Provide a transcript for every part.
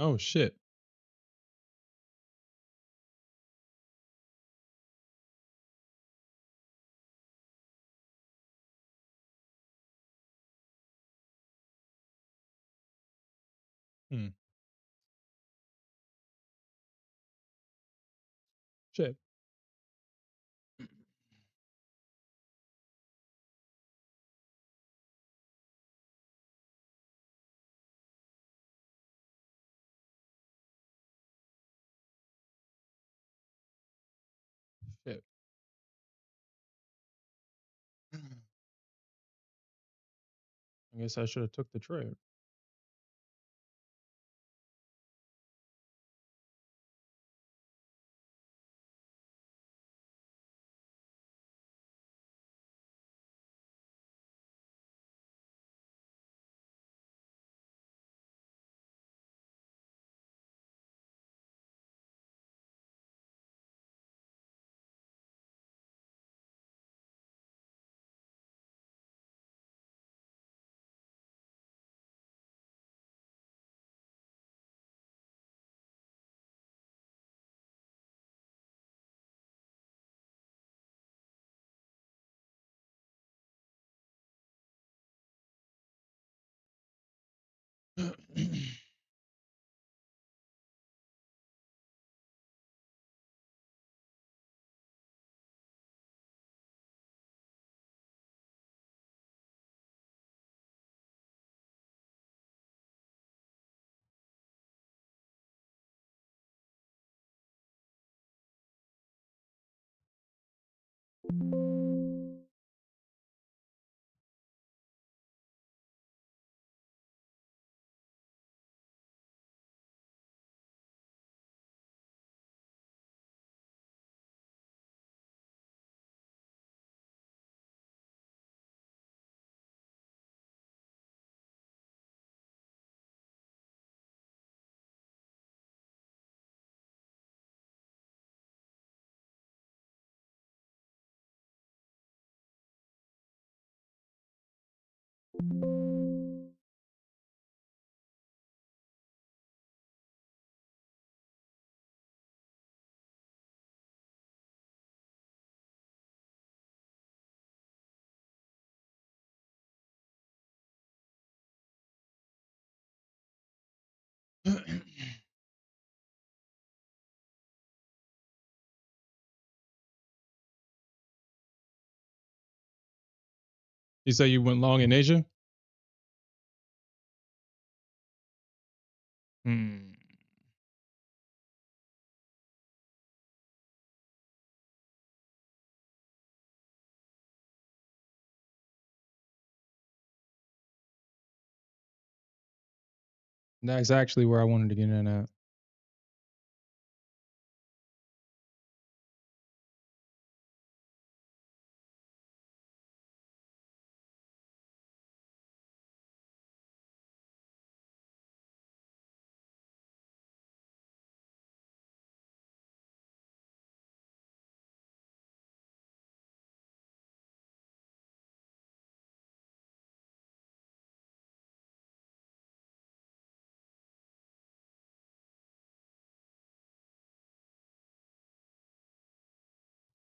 Oh shit. Hmm. Shit. Shit. I guess I should have took the trade. You say you went long in Asia? Hmm. That's actually where I wanted to get in at.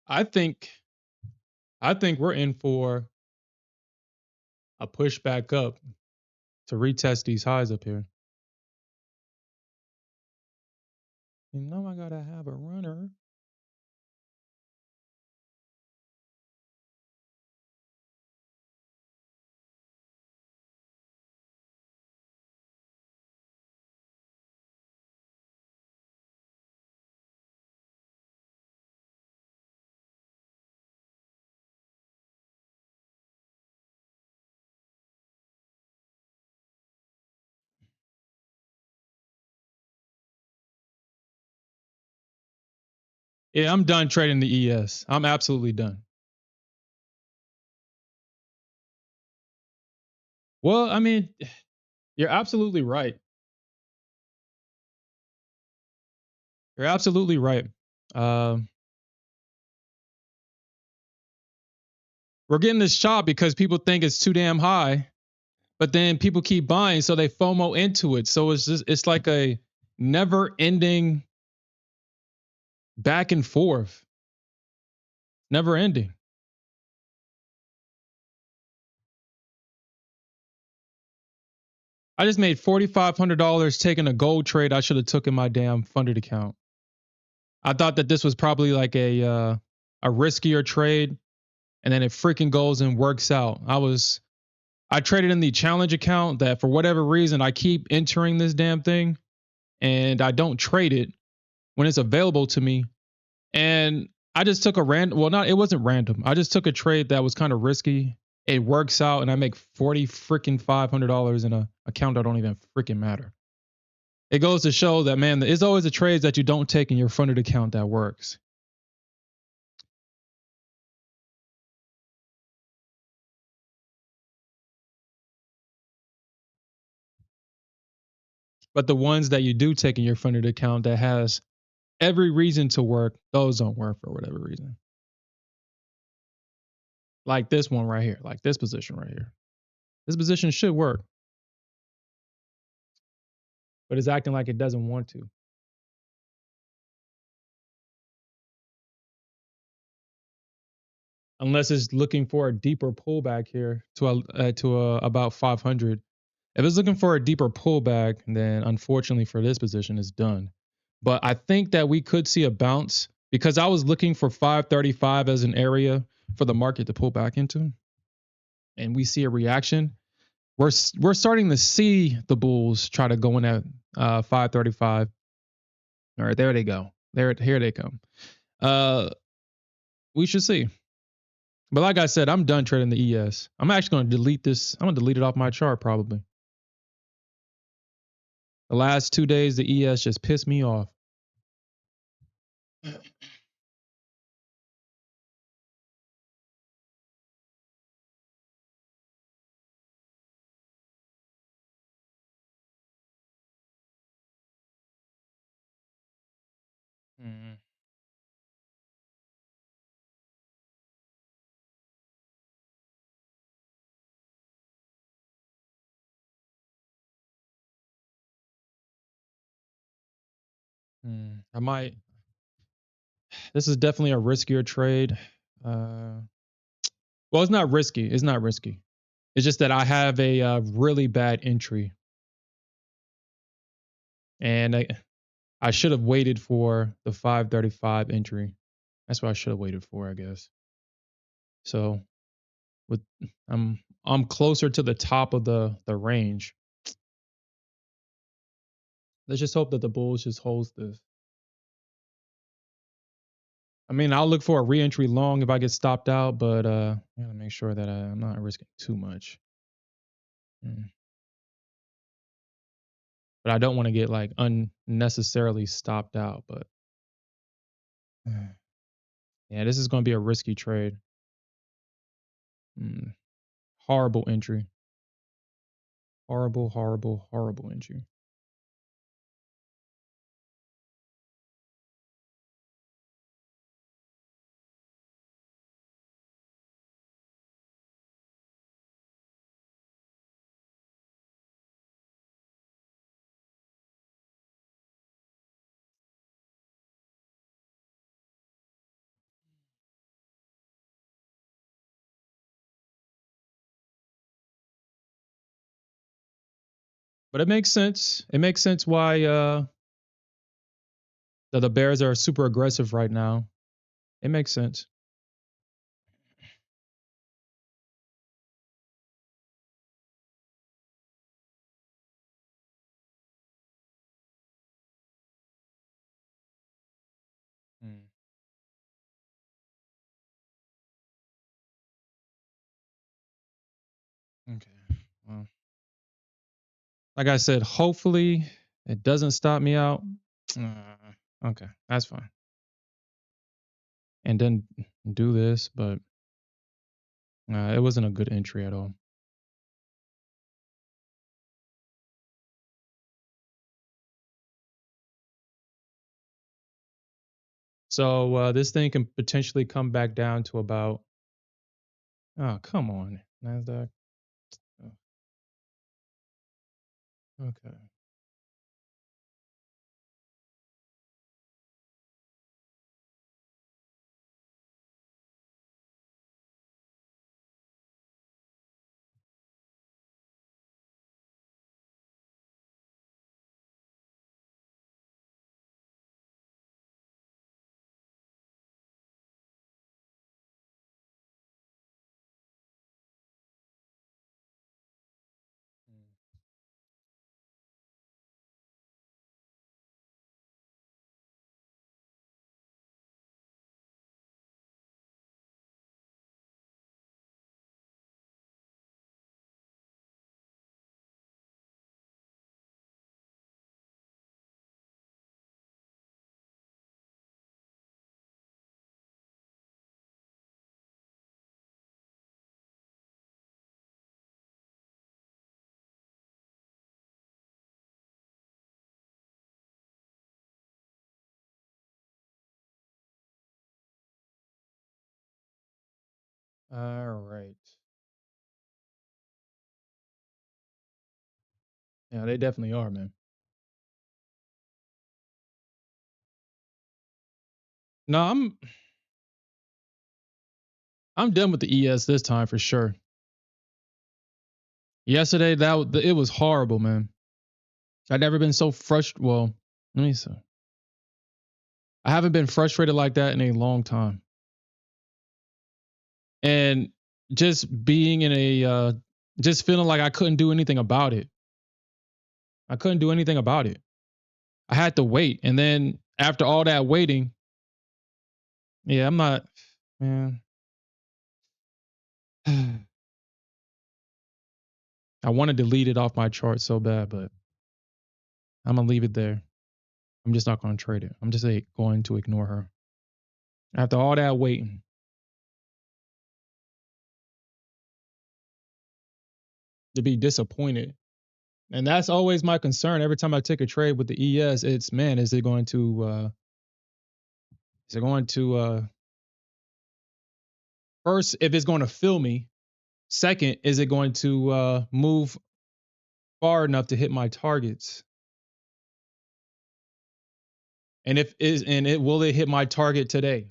I think I think we're in for a push back up to retest these highs up here. You know I gotta have a runner. Yeah, I'm done trading the ES. I'm absolutely done. Well, I mean, you're absolutely right. You're absolutely right. Um, we're getting this chop because people think it's too damn high, but then people keep buying, so they FOMO into it. So it's just it's like never ending back and forth, never ending. I just made $4,500 taking a gold trade I should have took in my damn funded account. I thought that this was probably like a riskier trade, and then it freaking goes and works out. I traded in the challenge account that for whatever reason I keep entering this damn thing and I don't trade it when it's available to me. And I just took a random, well, not, it wasn't random. I just took a trade that was kind of risky. It works out and I make 40 freaking $500 in a account that don't even freaking matter. It goes to show that, man, there's always the trades that you don't take in your funded account that works. But the ones that you do take in your funded account that has every reason to work, those don't work for whatever reason. Like this one right here, like this position right here. This position should work, but it's acting like it doesn't want to. Unless it's looking for a deeper pullback here to about 500. If it's looking for a deeper pullback, then unfortunately for this position, it's done. But I think that we could see a bounce because I was looking for 535 as an area for the market to pull back into, and we see a reaction. We're starting to see the bulls try to go in at 535. All right, there they go. Here they come. Uh, we should see. But like I said, I'm done trading the ES. I'm actually going to delete this. I'm going to delete it off my chart probably. The last 2 days, the ES just pissed me off. Mm. I might. This is definitely a riskier trade. Well, it's not risky. It's not risky. It's just that I have a really bad entry, and I should have waited for the 535 entry. That's what I should have waited for, I guess. So with I'm closer to the top of the range. Let's just hope that the bulls just holds this. I mean, I'll look for a re-entry long if I get stopped out, but I gotta make sure that I'm not risking too much. Mm. But I don't want to get like unnecessarily stopped out. But yeah, this is going to be a risky trade. Mm. Horrible entry. Horrible, horrible, horrible entry. But it makes sense. It makes sense why the Bears are super aggressive right now. It makes sense. Mm. Okay. Well, like I said, hopefully it doesn't stop me out. Okay, that's fine. And then do this, but it wasn't a good entry at all. So this thing can potentially come back down to about. Oh, come on, Nasdaq. Oh, okay. All right. Yeah, they definitely are, man. No, I'm done with the ES this time for sure. Yesterday, it was horrible, man. I've never been so frustrated. Well, let me see. I haven't been frustrated like that in a long time. And just being in just feeling like I couldn't do anything about it. I couldn't do anything about it. I had to wait. And then after all that waiting, yeah, I'm not, man. I want to delete it off my chart so bad, but I'm going to leave it there. I'm just not going to trade it. I'm just going to ignore her. After all that waiting, to be disappointed. And that's always my concern. Every time I take a trade with the ES, it's man, is it going to first, if it's going to fill me? Second, is it going to move far enough to hit my targets? And if is and it will it hit my target today?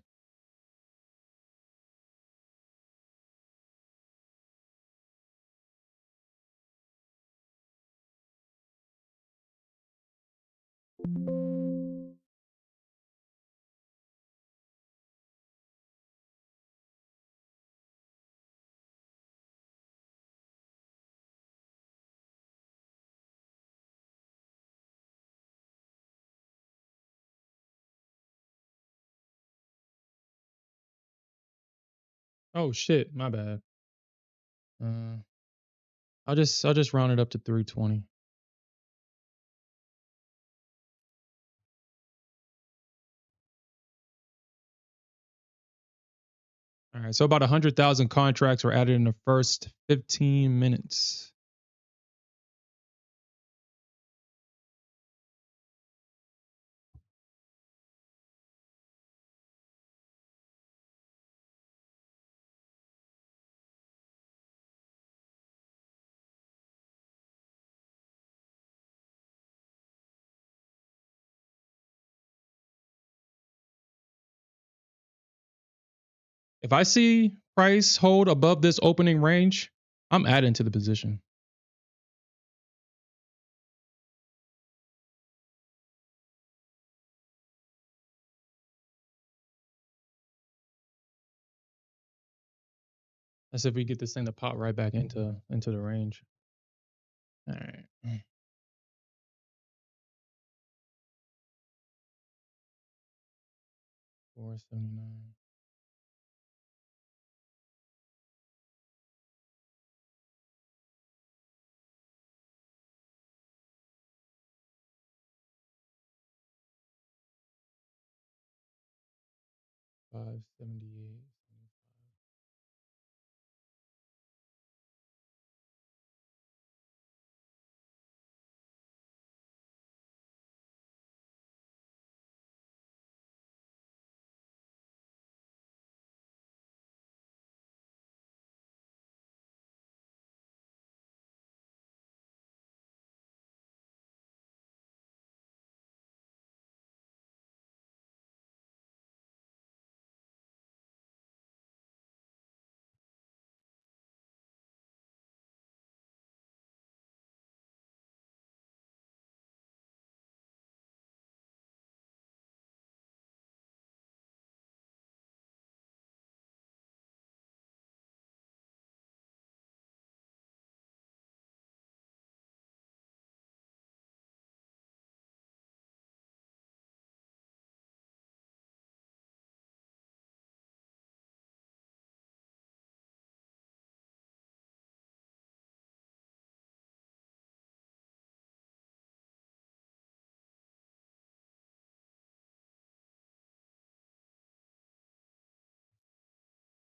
Oh shit, my bad. Uh, I'll just round it up to 320. All right, so about 100,000 contracts were added in the first 15 minutes. If I see price hold above this opening range, I'm adding to the position. That's if we get this thing to pop right back into the range. All right. 479. 578.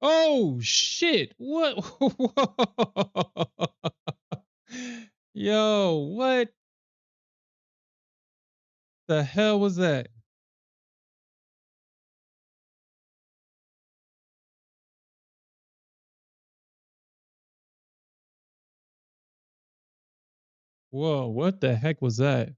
Oh shit! What? Yo, what the hell was that? Whoa, what the heck was that?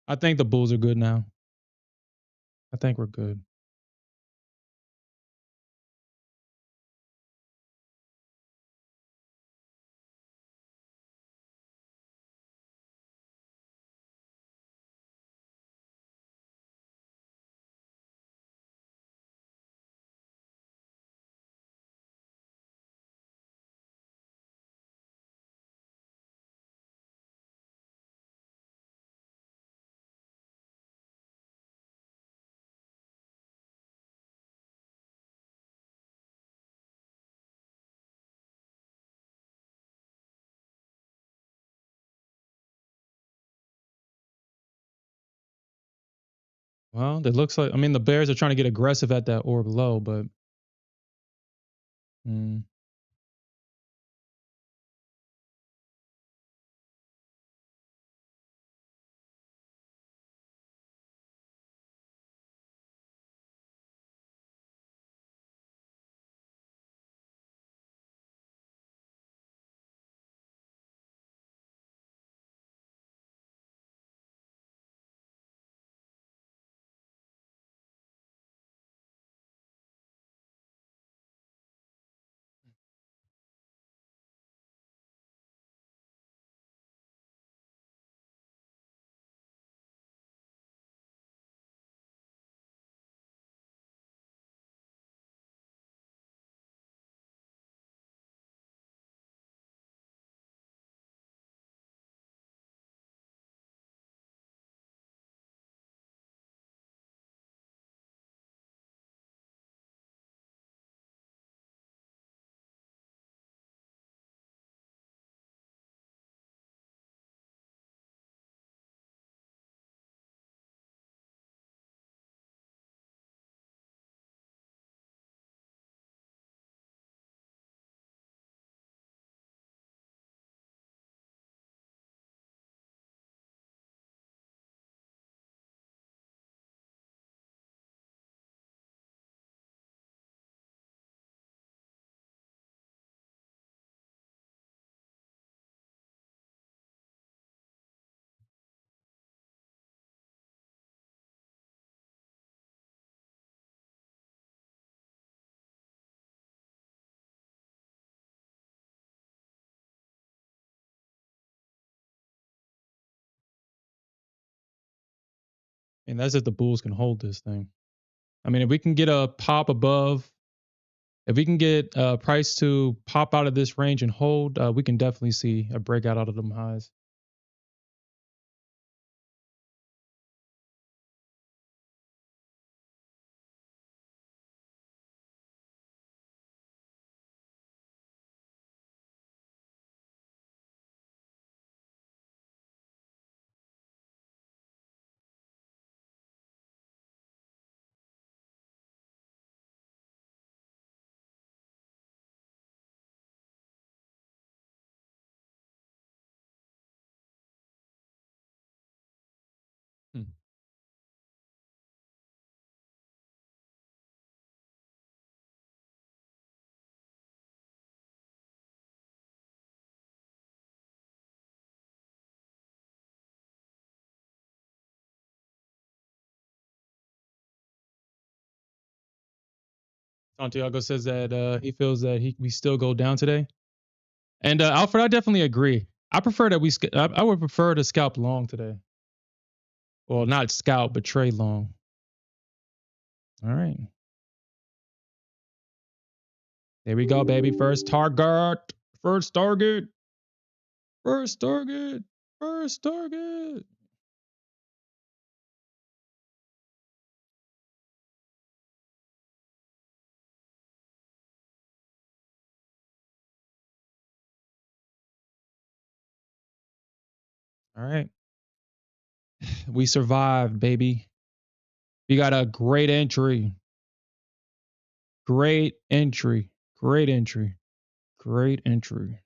I think the Bulls are good now. I think we're good. Well, it looks like, I mean, the Bears are trying to get aggressive at that orb low, but mm, and that's if the Bulls can hold this thing. I mean, if we can get a pop above, if we can get price to pop out of this range and hold, we can definitely see a breakout out of them highs. Santiago says that he feels that we still go down today. And Alfred, I definitely agree. I prefer that I would prefer to scalp long today. Well, not scalp, but trade long. All right. There we go, baby. First target. First target. First target. First target. All right. We survived, baby. We got a great entry. Great entry. Great entry. Great entry.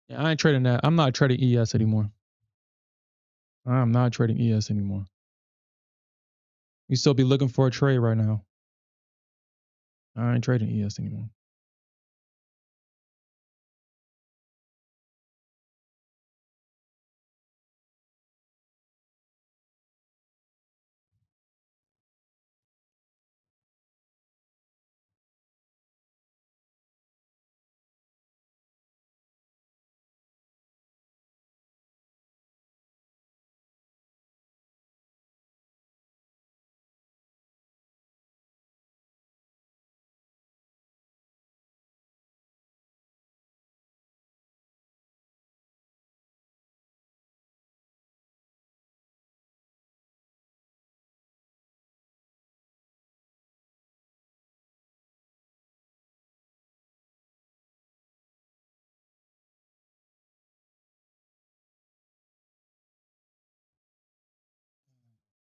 Yeah, I ain't trading that. I'm not trading ES anymore. I'm not trading ES anymore. You still be looking for a trade right now. I ain't trading ES anymore.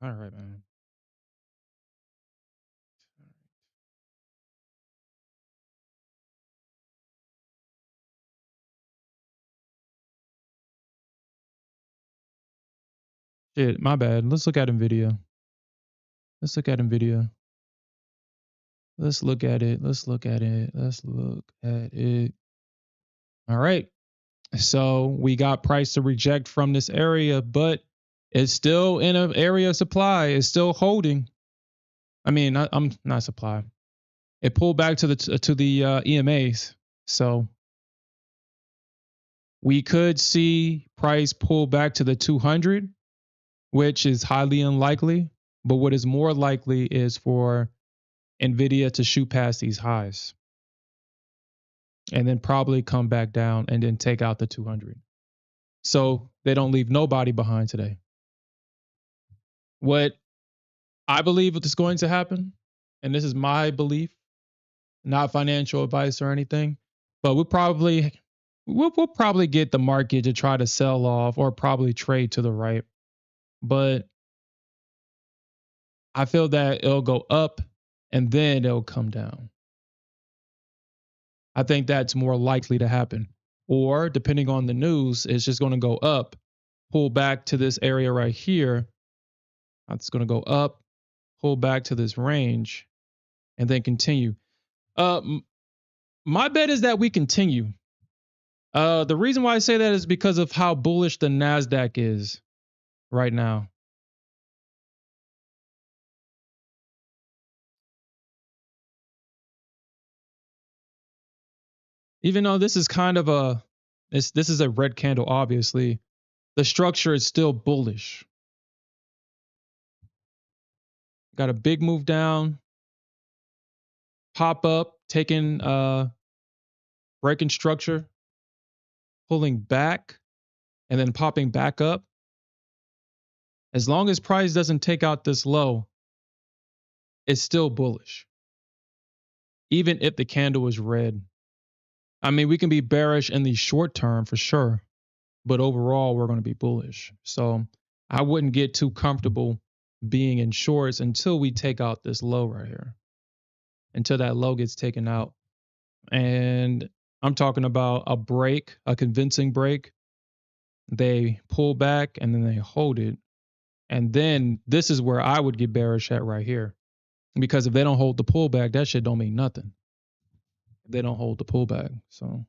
All right, man. Shit, my bad. Let's look at Nvidia. Let's look at Nvidia. Let's look at it. Let's look at it. Let's look at it. All right. So we got price to reject from this area, but it's still in an area of supply. It's still holding. I mean, I'm not supply. It pulled back to the EMAs. So we could see price pull back to the 200, which is highly unlikely. But what is more likely is for Nvidia to shoot past these highs and then probably come back down and then take out the 200. So they don't leave nobody behind today. What I believe is going to happen, and this is my belief, not financial advice or anything, but we'll probably get the market to try to sell off or probably trade to the right. But I feel that it'll go up and then it'll come down. I think that's more likely to happen. Or depending on the news, it's just going to go up, pull back to this area right here. It's going to go up, pull back to this range, and then continue. Uh, my bet is that we continue. The reason why I say that is because of how bullish the Nasdaq is right now. Even though this is kind of this is a red candle, obviously, the structure is still bullish. Got a big move down, pop up, taking breaking structure, pulling back, and then popping back up. As long as price doesn't take out this low, it's still bullish. Even if the candle is red. I mean, we can be bearish in the short term for sure, but overall we're going to be bullish. So I wouldn't get too comfortable being in shorts until we take out this low right here, until that low gets taken out. And I'm talking about a break, a convincing break. They pull back and then they hold it. And then this is where I would get bearish at right here. Because if they don't hold the pullback, that shit don't mean nothing. If they don't hold the pullback. So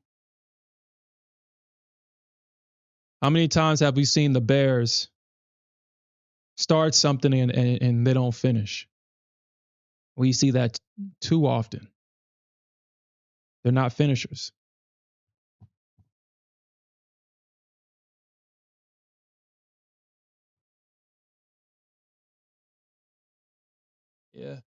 how many times have we seen the bears start something and they don't finish? We see that too often. They're not finishers. Yeah.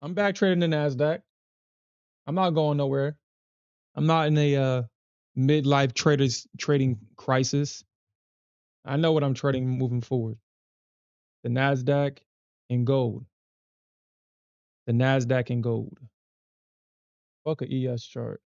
I'm back trading the Nasdaq. I'm not going nowhere. I'm not in a midlife trading crisis. I know what I'm trading moving forward. The Nasdaq and gold. The Nasdaq and gold. Fuck a ES chart.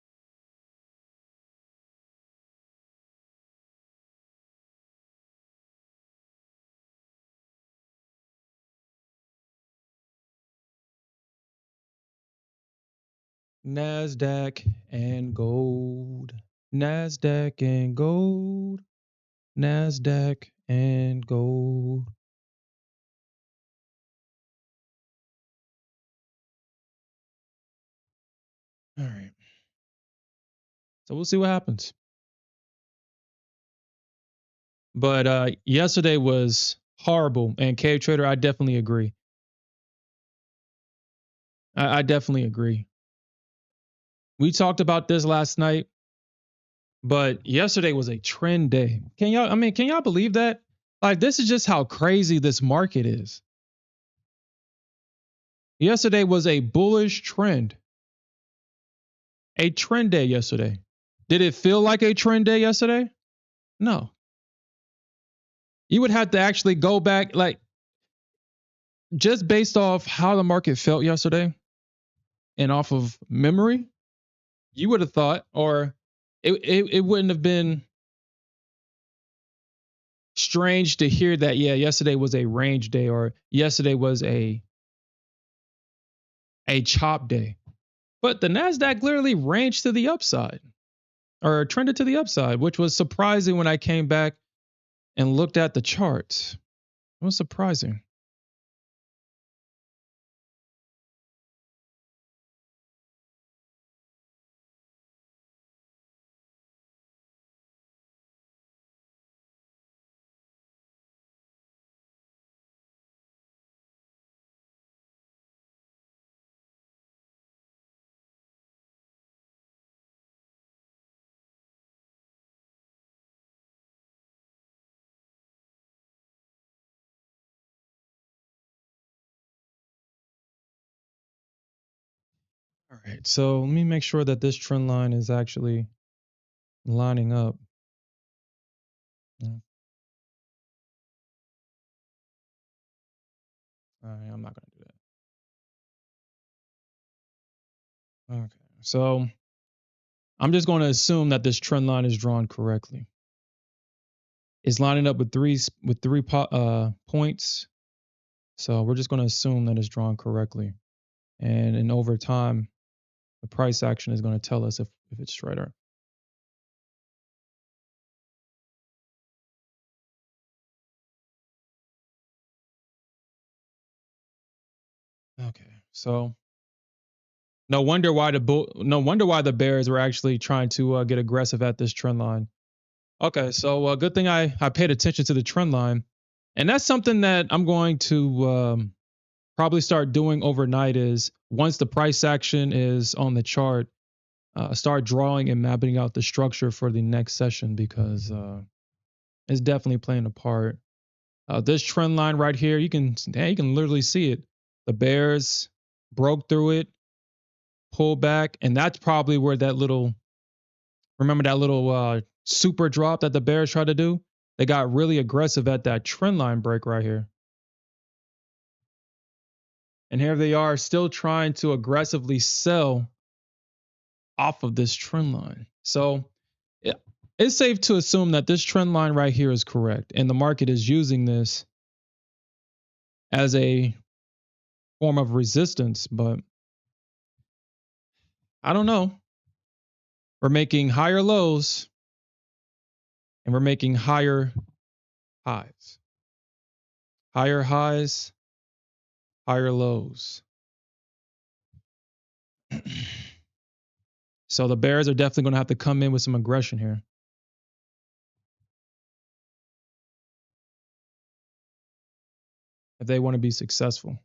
Nasdaq and gold. Nasdaq and gold. Nasdaq and gold. All right. So we'll see what happens. But yesterday was horrible. And Cave Trader, I definitely agree. I definitely agree. We talked about this last night, but yesterday was a trend day. Can y'all believe that? Like, this is just how crazy this market is. Yesterday was a bullish trend. A trend day yesterday. Did it feel like a trend day yesterday? No. You would have to actually go back, like, just based off how the market felt yesterday and off of memory, you would have thought, or it wouldn't have been strange to hear that, yeah, yesterday was a range day or yesterday was a chop day. But the Nasdaq literally ranged to the upside or trended to the upside, which was surprising when I came back and looked at the charts. It was surprising. All right, so let me make sure that this trend line is actually lining up. Mm, all right, I'm not going to do that. Okay, so I'm just going to assume that this trend line is drawn correctly. It's lining up with three points. So we're just going to assume that it's drawn correctly. And over time, the price action is going to tell us if it's straight or. Okay. So no wonder why the bears were actually trying to get aggressive at this trend line. Okay, so good thing I paid attention to the trend line, and that's something that I'm going to probably start doing overnight. Is once the price action is on the chart, start drawing and mapping out the structure for the next session because it's definitely playing a part. This trend line right here, you can literally see it. The bears broke through it, pulled back, and that's probably where that little remember that little super drop that the bears tried to do. They got really aggressive at that trend line break right here. And here they are still trying to aggressively sell off of this trend line. So it's safe to assume that this trend line right here is correct. And the market is using this as a form of resistance. But I don't know. We're making higher lows and we're making higher highs. Higher highs, higher lows. So the bears are definitely going to have to come in with some aggression here. If they want to be successful.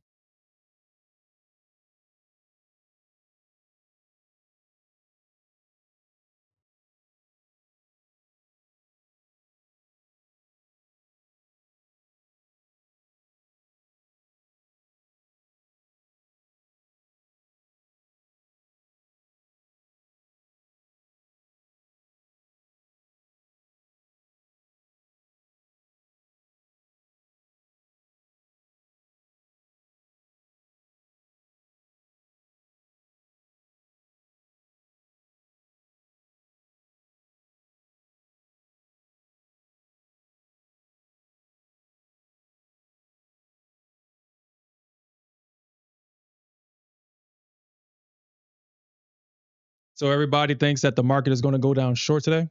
So everybody thinks that the market is going to go down short today.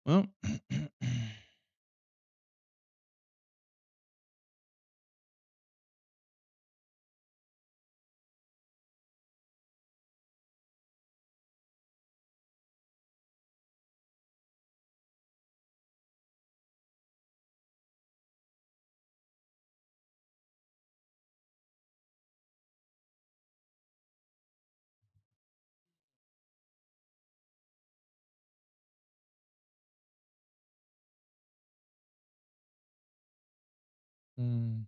Well, mm,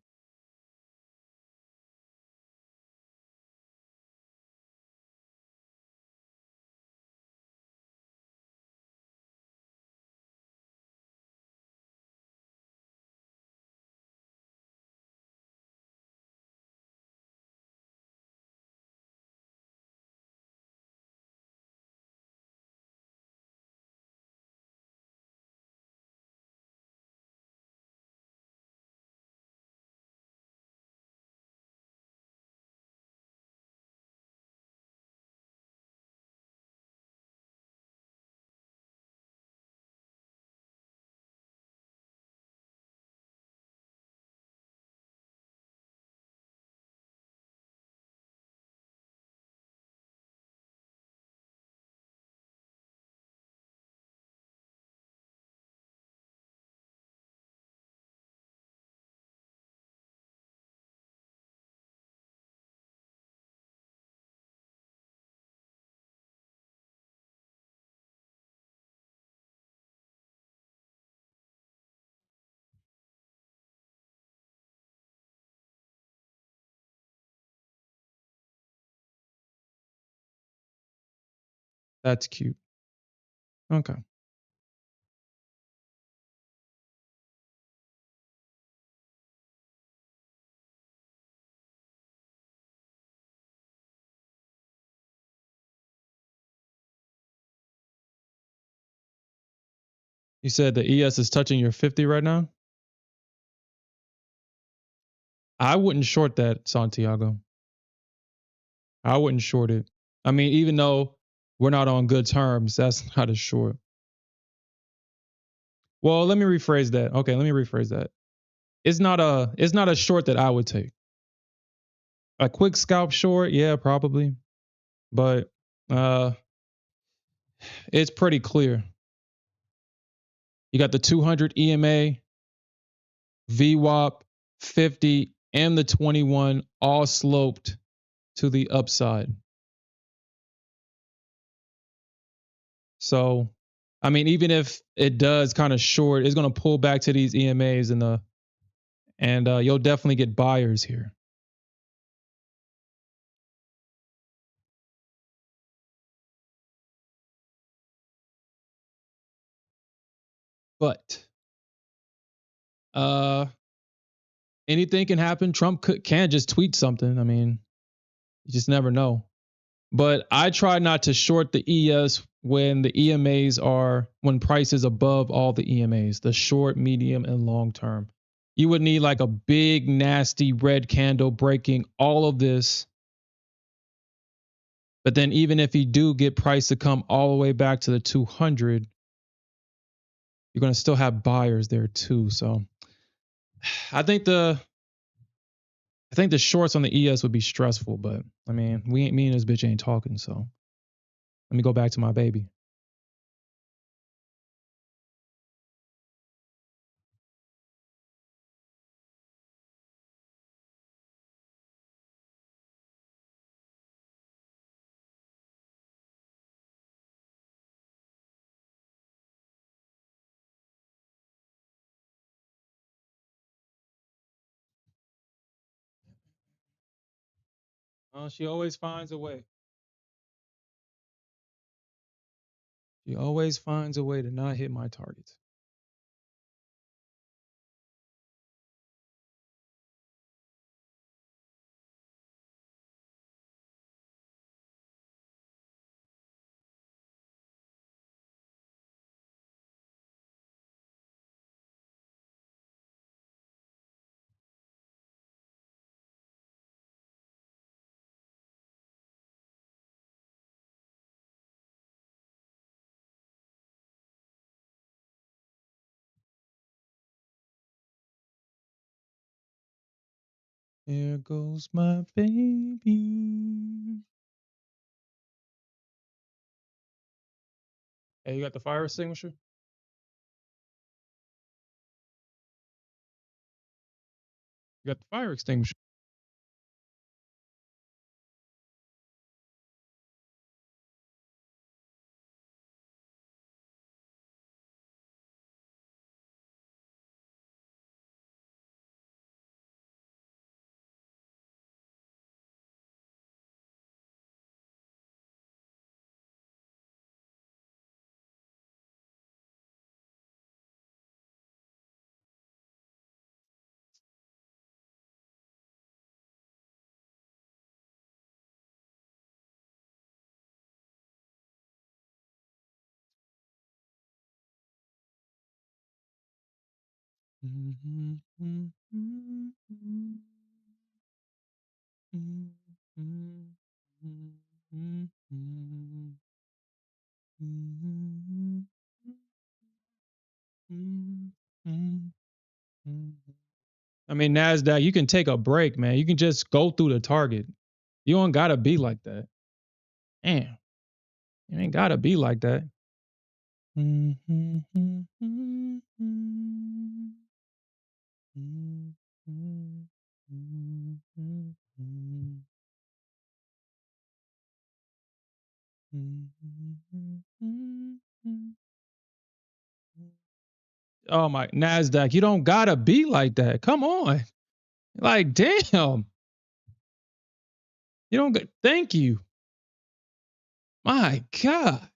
that's cute. Okay. You said the ES is touching your 50 right now? I wouldn't short that, Santiago. I wouldn't short it. I mean, even though we're not on good terms, that's not a short. Well, let me rephrase that. Okay, let me rephrase that. It's not a short that I would take. A quick scalp short, yeah, probably. But uh it's pretty clear. You got the 200 EMA, VWAP, 50, and the 21 all sloped to the upside. So, I mean, even if it does kind of short, it's going to pull back to these EMAs and you'll definitely get buyers here. But uh anything can happen. Trump can just tweet something. I mean, you just never know. But I try not to short the ES when the EMAs are when price is above all the EMAs, the short, medium, and long term. You would need like a big, nasty red candle breaking all of this. But then even if you do get price to come all the way back to the 200, you're going to still have buyers there too. So I think the I think the shorts on the ES would be stressful, but I mean, me and this bitch ain't talking, so let me go back to my baby. She always finds a way. She always finds a way to not hit my targets. There goes my baby. Hey, you got the fire extinguisher? You got the fire extinguisher. I mean, Nasdaq, you can take a break, man. You can just go through the target. You don't gotta be like that. Damn, you ain't gotta be like that. Oh my Nasdaq, you don't gotta be like that. Come on. Like, damn. You don't get thank you. My God.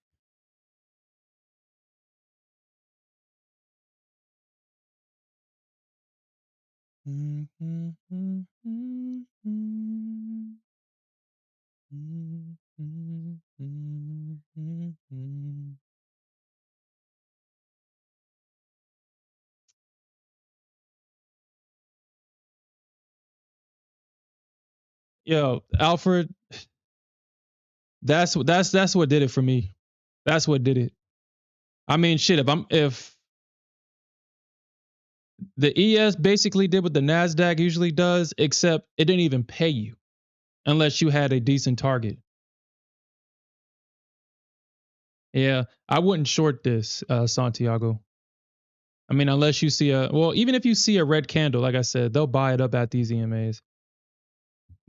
Yo, Alfred, that's what did it for me. That's what did it. I mean, shit, if the ES basically did what the Nasdaq usually does, except it didn't even pay you unless you had a decent target. Yeah, I wouldn't short this, Santiago. I mean, unless you see even if you see a red candle, like I said, they'll buy it up at these EMAs.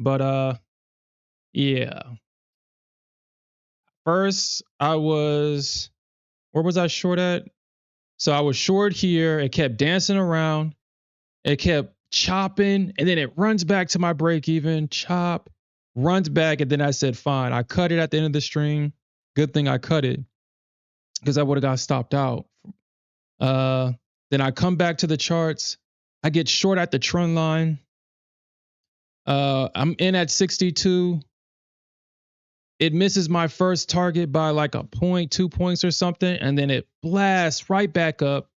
But yeah. First, where was I short at? So I was short here. It kept dancing around. It kept chopping, and then it runs back to my break even, chop, runs back, and then I said, fine. I cut it at the end of the string. Good thing I cut it because I would have got stopped out. Then I come back to the charts. I get short at the trend line. I'm in at 62. It misses my first target by like a point, 2 points or something, and then it blasts right back up,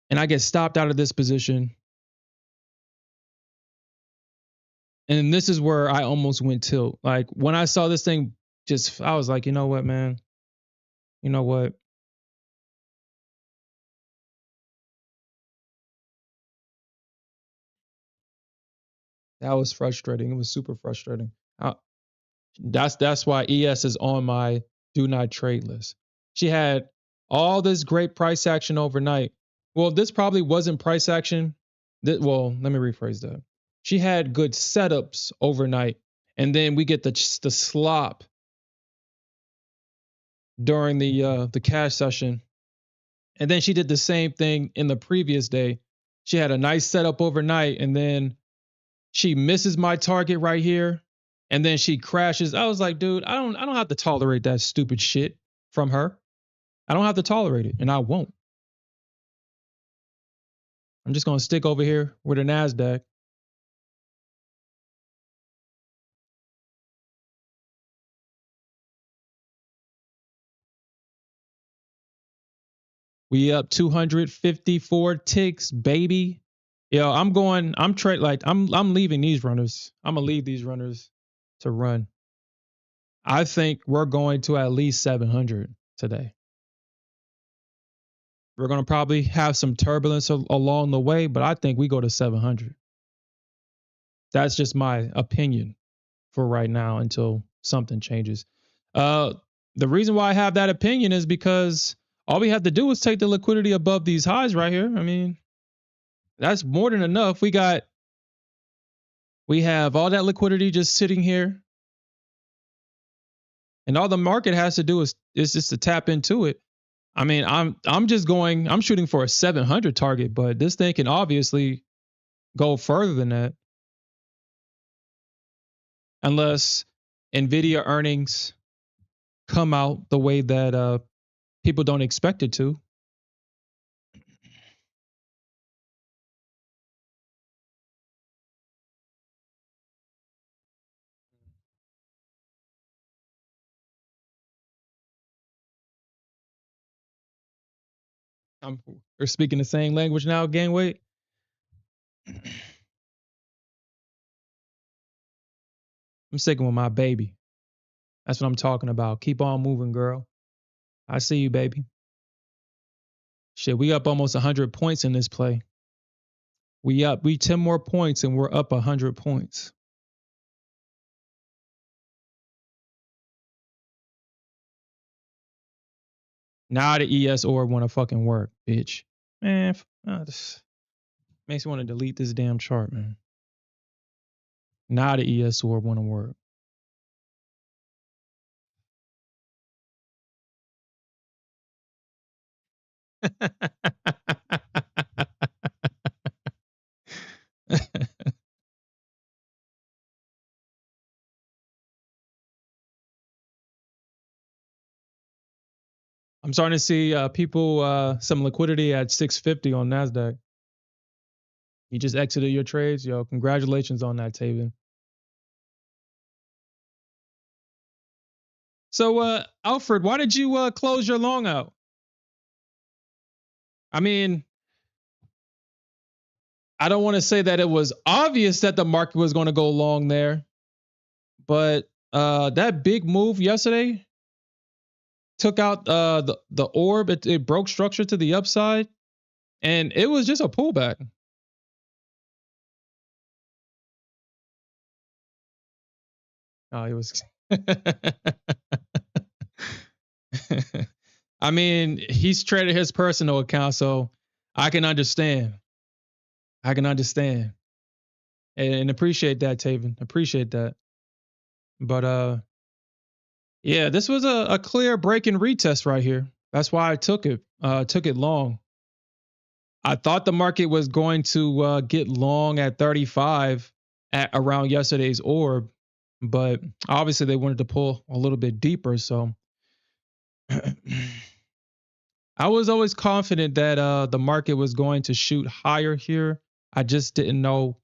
and I get stopped out of this position. And this is where I almost went tilt. Like when I saw this thing, I was like, you know what, man? You know what? That was frustrating. It was super frustrating. That's why ES is on my do not trade list. She had all this great price action overnight. Well, this probably wasn't price action. Well, let me rephrase that. She had good setups overnight, and then we get the slop during the cash session, and then she did the same thing in the previous day. She had a nice setup overnight, and then she misses my target right here, and then she crashes. I was like, dude, I don't have to tolerate that stupid shit from her. I don't have to tolerate it, and I won't. I'm just gonna stick over here with the Nasdaq. We up 254 ticks, baby. Yo, I'm leaving these runners. I'm gonna leave these runners to run. I think we're going to at least 700 today. We're going to probably have some turbulence along the way, but I think we go to 700. That's just my opinion for right now until something changes. The reason why I have that opinion is because all we have to do is take the liquidity above these highs right here. I mean, that's more than enough. We have all that liquidity just sitting here, and all the market has to do is just to tap into it. I mean, I'm shooting for a 700 target, but this thing can obviously go further than that unless Nvidia earnings come out the way that people don't expect it to. We're speaking the same language now, gang weight. I'm sticking with my baby. That's what I'm talking about. Keep on moving, girl. I see you, baby. Shit, we up almost 100 points in this play. We 10 more points and we're up 100 points. Now the ES orb want to fucking work, bitch. Man, this makes me want to delete this damn chart, man. Now the ES orb want to work. I'm starting to see people some liquidity at 650 on Nasdaq. You just exited your trades, yo. Congratulations on that, Taven. So, Alfred, why did you close your long out? I mean, I don't want to say that it was obvious that the market was going to go long there. But that big move yesterday took out the orb. It broke structure to the upside, and it was just a pullback. Oh, it was. I mean, he's traded his personal account, so I can understand. I can understand and appreciate that, Taven. Appreciate that. But yeah, this was a clear break and retest right here. That's why I took it. Took it long. I thought the market was going to get long at 35 at around yesterday's orb, but obviously they wanted to pull a little bit deeper. So I was always confident that the market was going to shoot higher here. I just didn't know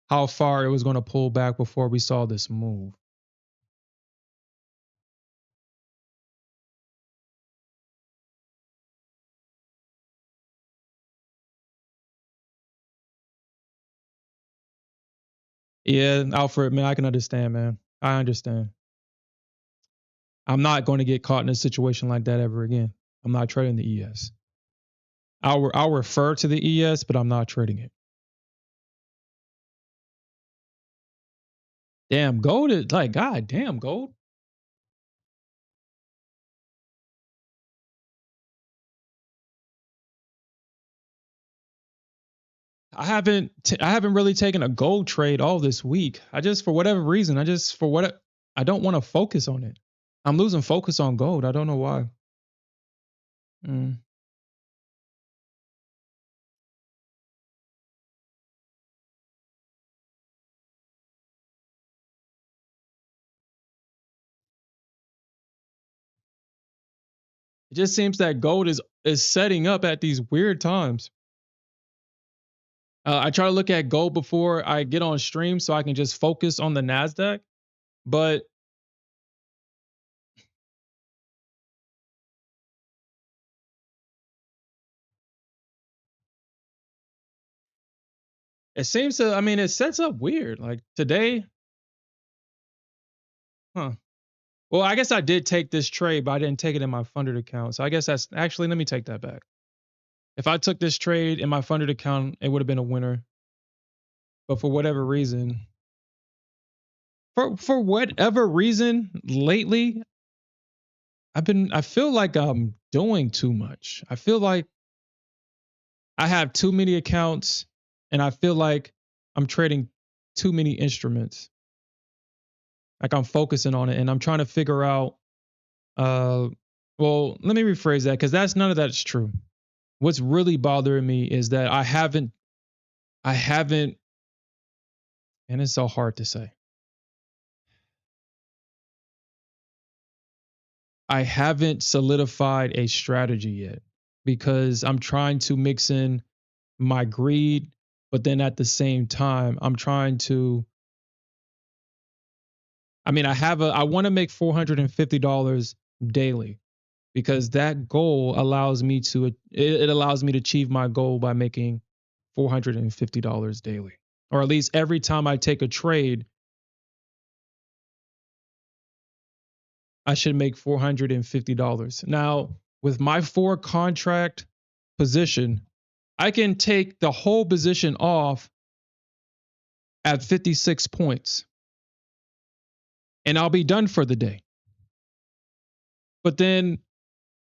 how far it was going to pull back before we saw this move. Yeah, Alfred, man, I can understand, man. I understand. I'm not going to get caught in a situation like that ever again. I'm not trading the ES. I'll refer to the ES, but I'm not trading it. Damn, gold is like, god damn, gold. I haven't really taken a gold trade all this week. I just for whatever reason, I don't want to focus on it. I'm losing focus on gold. I don't know why. Mm. It just seems that gold is setting up at these weird times. I try to look at gold before I get on stream so I can just focus on the Nasdaq, but it seems to. I mean, it sets up weird. Like today, huh? Well, I guess I did take this trade, but I didn't take it in my funded account. So I guess that's actually, let me take that back. If I took this trade in my funded account, it would have been a winner. But for whatever reason, for whatever reason, lately, I feel like I'm doing too much. I feel like I have too many accounts and I feel like I'm trading too many instruments. Like I'm focusing on it and I'm trying to figure out uh well, let me rephrase that because that's none of that's true. What's really bothering me is that I haven't, and it's so hard to say. I haven't solidified a strategy yet because I'm trying to mix in my greed, but then at the same time, I'm trying to. I mean, I want to make $450 daily because that goal allows me to, it allows me to achieve my goal by making $450 daily. Or at least every time I take a trade, I should make $450. Now, with my 4 contract position, I can take the whole position off at 56 points and I'll be done for the day. But then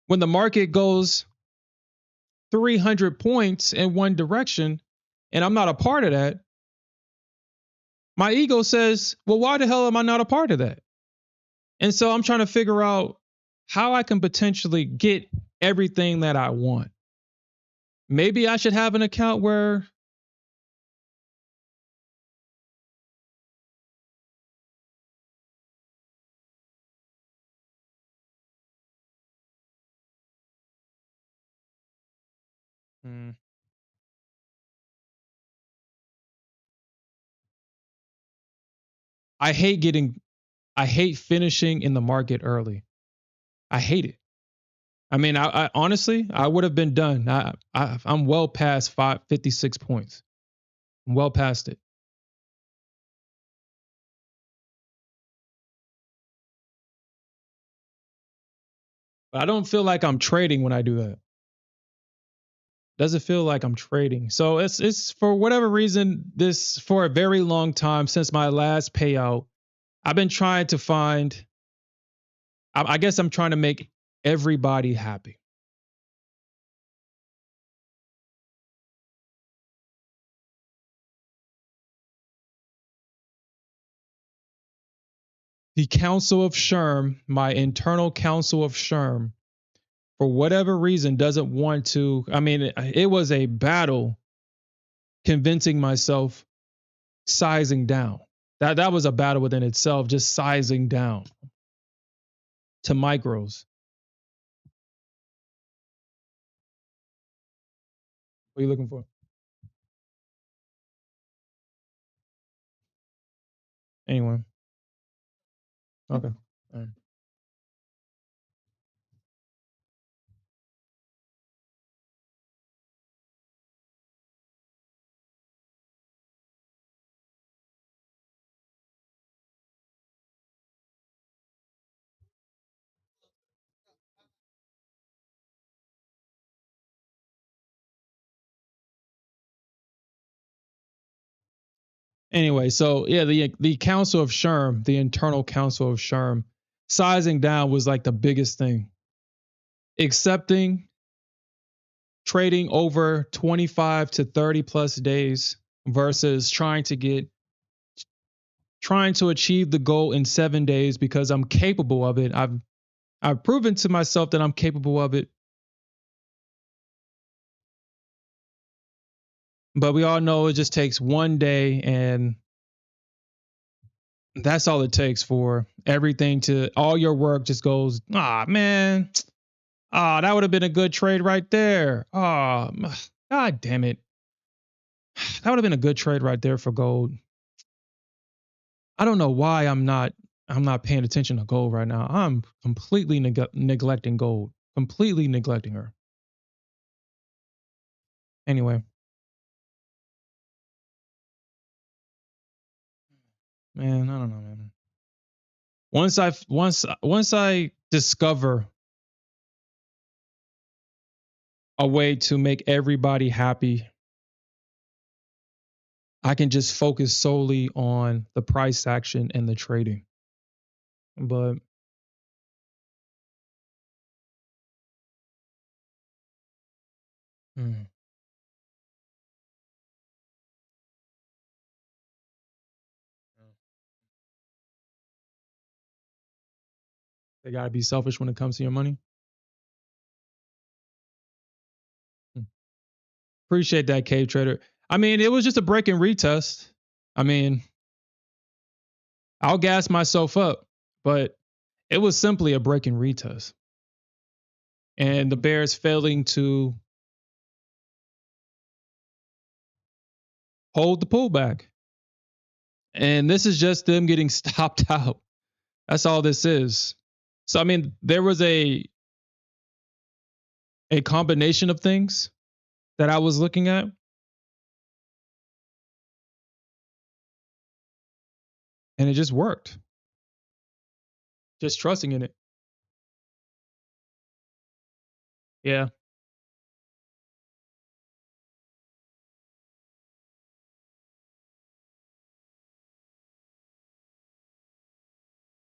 when the market goes 300 points in one direction and I'm not a part of that, my ego says, well, why the hell am I not a part of that? And so I'm trying to figure out how I can potentially get everything that I want. Maybe I should have an account where hmm, I hate getting, I hate finishing in the market early. I hate it. I mean, I honestly, I would have been done. I'm well past 56 points. I'm well past it. But I don't feel like I'm trading when I do that. Doesn't feel like I'm trading. So it's for whatever reason, this for a very long time since my last payout, I've been trying to find, I guess I'm trying to make everybody happy. The Council of Sherm, my internal Council of Sherm, for whatever reason, doesn't want to. I mean, it was a battle convincing myself sizing down. That was a battle within itself, just sizing down to micros. What are you looking for? Anyone? Okay. All right. Anyway, so yeah, the Council of Sherm, the internal Council of Sherm, sizing down was like the biggest thing. Accepting trading over 25 to 30 plus days versus trying to achieve the goal in 7 days because I'm capable of it. I've proven to myself that I'm capable of it. But we all know it just takes 1 day, and that's all it takes for everything to all your work just goes, ah man, that would have been a good trade right there. God damn it. That would have been a good trade right there for gold. I don't know why I'm not paying attention to gold right now. I'm completely neglecting gold. Completely neglecting her. Anyway, man, I don't know, man. Once I discover a way to make everybody happy, I can just focus solely on the price action and the trading. But mm, they gotta be selfish when it comes to your money. Mm. Appreciate that, cave trader. I mean, it was just a break and retest. I mean, I'll gas myself up, but it was simply a break and retest. And the Bears failing to hold the pullback. And this is just them getting stopped out. That's all this is. So I mean, there was a combination of things that I was looking at, and it just worked. Just trusting in it. Yeah.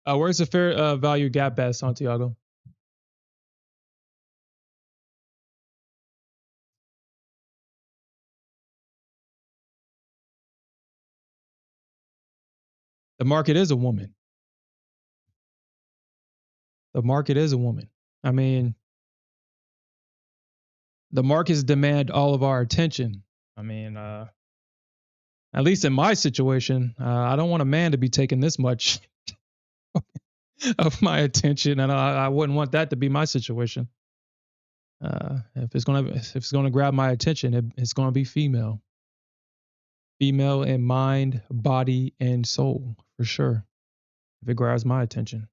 Where's the fair value gap at, Santiago? The market is a woman. The market is a woman. I mean, the markets demand all of our attention. I mean, at least in my situation, I don't want a man to be taking this much of my attention, and I wouldn't want that to be my situation. If it's gonna grab my attention, it's gonna be female, female in mind, body, and soul for sure. If it grabs my attention,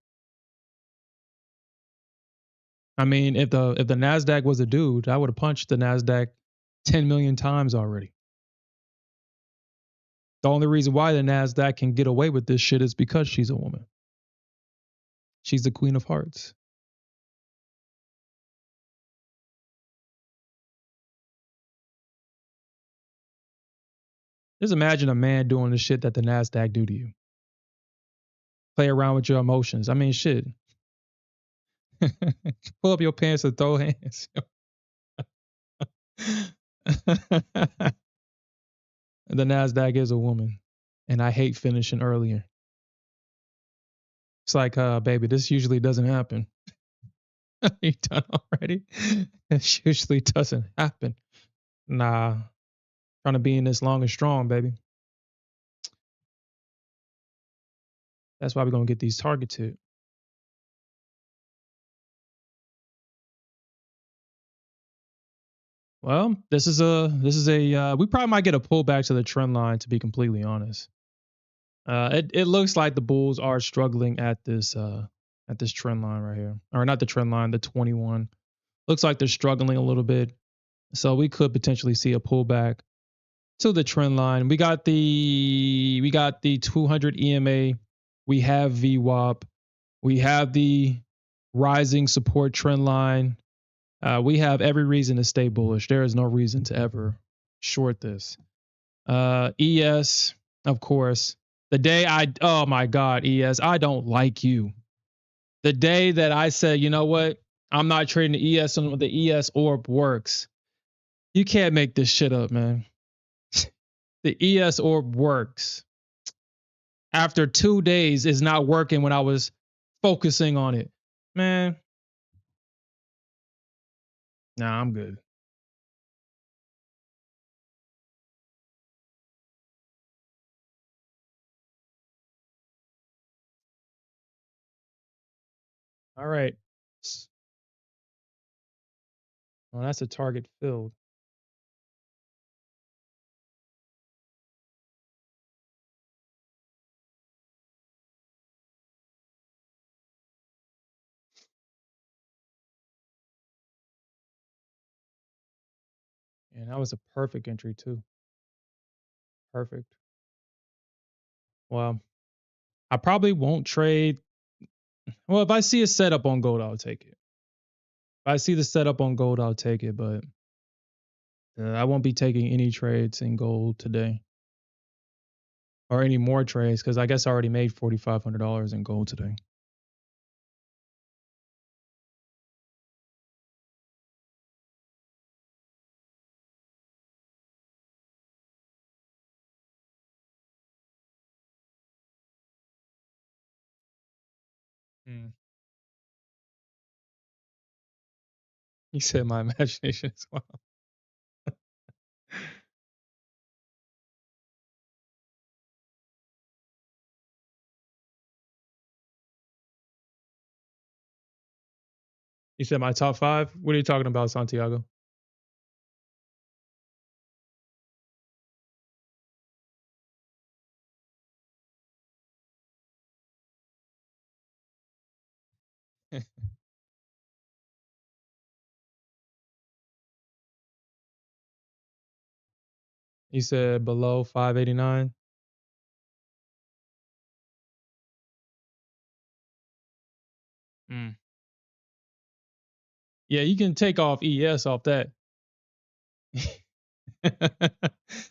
I mean, if the Nasdaq was a dude, I would have punched the Nasdaq 10 million times already. The only reason why the Nasdaq can get away with this shit is because she's a woman. She's the queen of hearts. Just imagine a man doing the shit that the Nasdaq do to you. Play around with your emotions. I mean, shit. Pull up your pants and throw hands. The Nasdaq is a woman, and I hate finishing earlier. It's like, baby, this usually doesn't happen. You done already? It usually doesn't happen. Nah, trying to be in this long and strong, baby. That's why we're gonna get these targets hit. Well, this is a we probably might get a pullback to the trend line, to be completely honest. It looks like the bulls are struggling at this trend line right here. Or not the trend line, the 21. Looks like they're struggling a little bit. So we could potentially see a pullback to the trend line. We got the 200 EMA. We have VWAP. We have the rising support trend line. We have every reason to stay bullish. There is no reason to ever short this. ES, of course. Oh my God, ES, I don't like you. The day that I said, you know what, I'm not trading the ES on the ES orb works. You can't make this shit up, man. The ES orb works. After 2 days, it's not working when I was focusing on it. Man, nah, I'm good. All right. Well, that's a target filled. And that was a perfect entry too. Perfect. Well, I probably won't trade. Well, if I see a setup on gold, I'll take it. If I see the setup on gold, I'll take it. But I won't be taking any trades in gold today, or any more trades, because I guess I already made $4,500 in gold today. Mm. You said my imagination as well. You said my top five? What are you talking about, Santiago? You said below 589. Mm. Yeah, you can take off ES off that.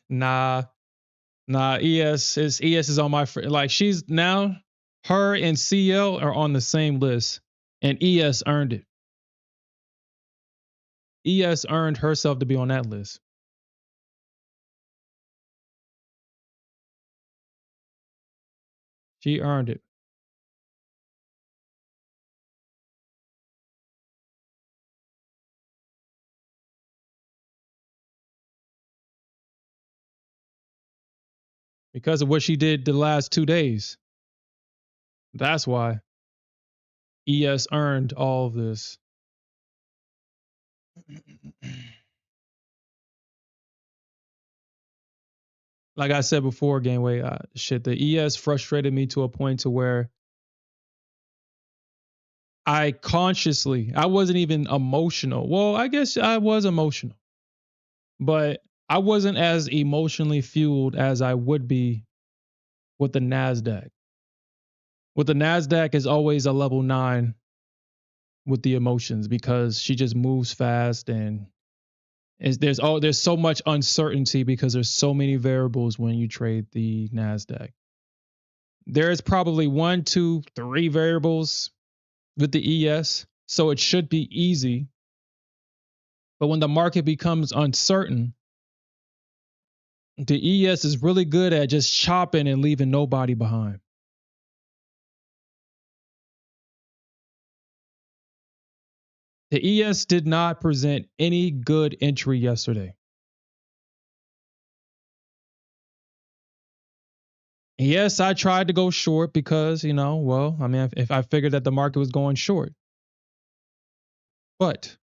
Nah, nah. ES is on my like she's now. Her and CL are on the same list, and ES earned it. ES earned herself to be on that list. She earned it because of what she did the last 2 days. That's why ES earned all of this. Like I said before, Gameway, shit, the ES frustrated me to a point to where I wasn't even emotional. Well, I guess I was emotional, but I wasn't as emotionally fueled as I would be with the NASDAQ. With the NASDAQ is always a level 9 with the emotions because she just moves fast and Is there's so much uncertainty because there's so many variables when you trade the Nasdaq. There is probably one, two, three variables with the ES, so it should be easy. But when the market becomes uncertain, the ES is really good at just chopping and leaving nobody behind. The ES did not present any good entry yesterday. Yes, I tried to go short because, well, I mean, if I figured that the market was going short. But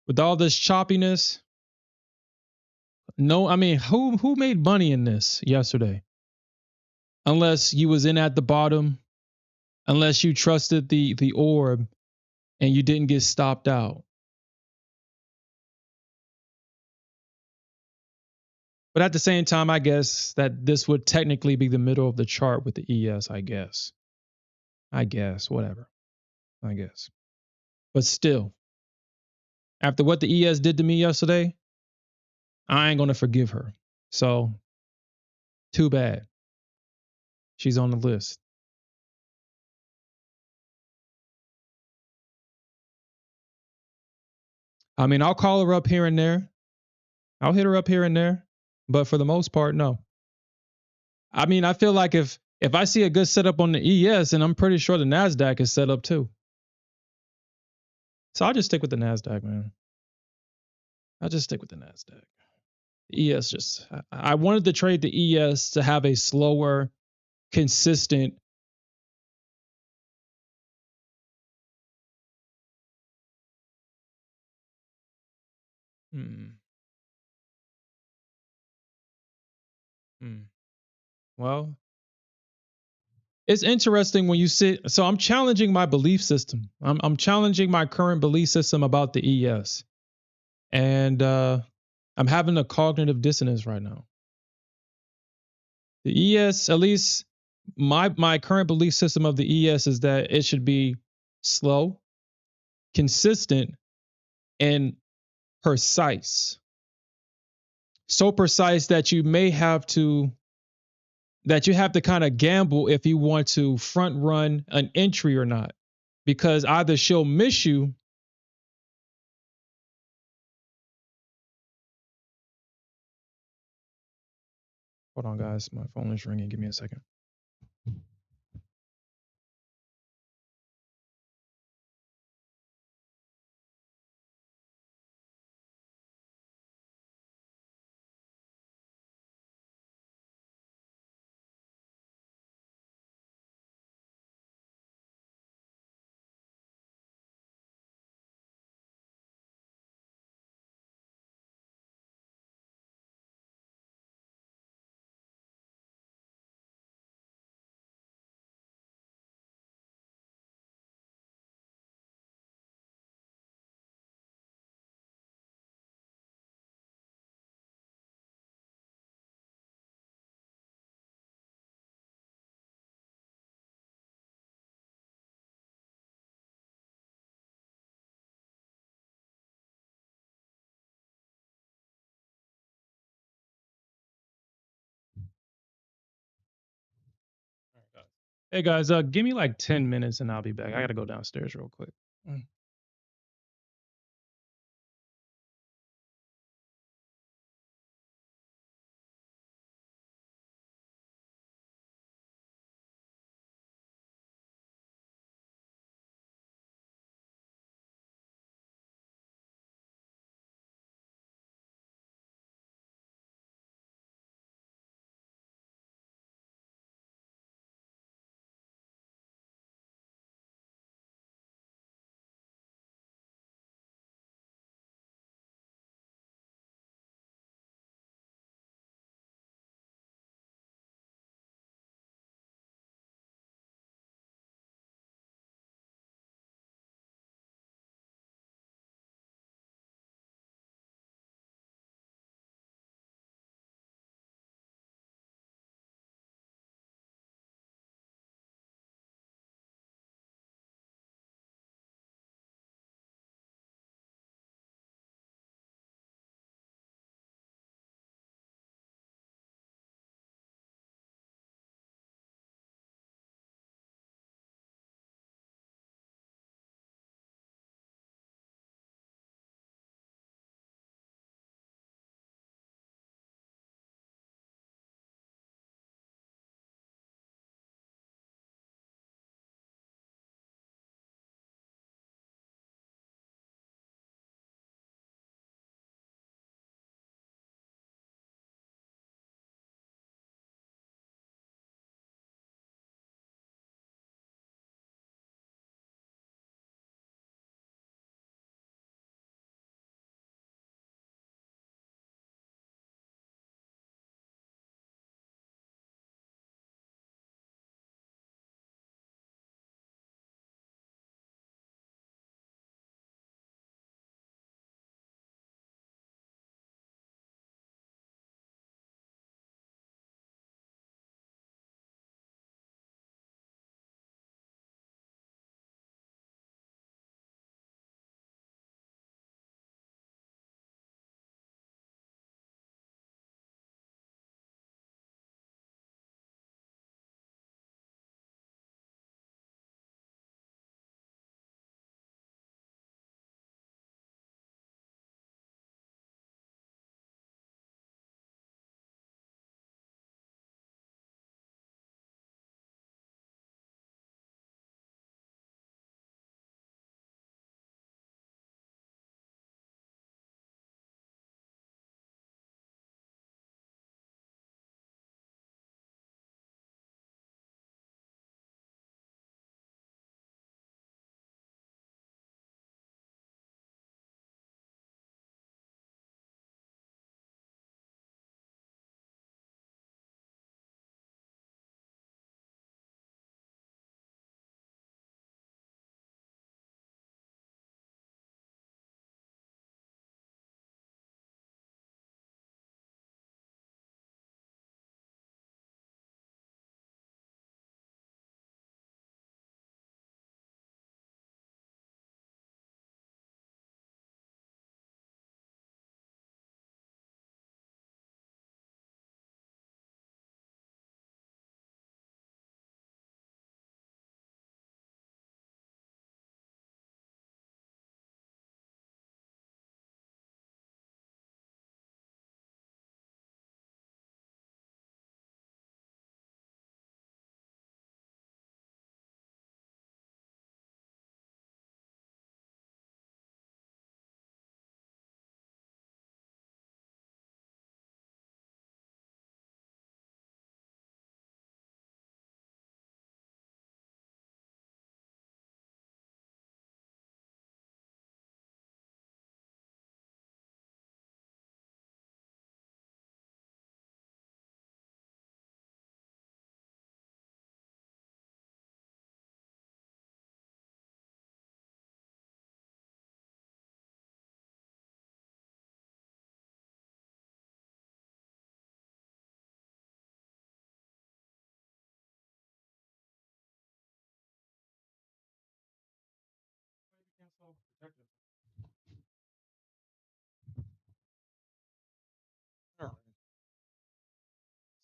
with all this choppiness, no, I mean, who made money in this yesterday? Unless you was in at the bottom, unless you trusted the orb and you didn't get stopped out. But at the same time, I guess that this would technically be the middle of the chart with the ES, I guess. Whatever. I guess. But still, after what the ES did to me yesterday, I ain't going to forgive her. So, too bad. She's on the list. I mean, I'll call her up here and there. I'll hit her up here and there. But for the most part, no. I mean, I feel like if I see a good setup on the ES, and I'm pretty sure the Nasdaq is set up too. So I'll just stick with the Nasdaq, man. I'll just stick with the Nasdaq. The ES I wanted to trade the ES to have a slower, consistent. Hmm, hmm. Well, it's interesting when you sit. So I'm challenging my belief system. I'm challenging my current belief system about the ES, and I'm having a cognitive dissonance right now. The ES, at least my current belief system of the ES is that it should be slow, consistent, and precise. So precise that you have to kind of gamble if you want to front run an entry or not. Because either she'll miss you. Hold on, guys. My phone is ringing. Give me a second. Hey guys, give me like 10 minutes and I'll be back. I gotta go downstairs real quick. Mm.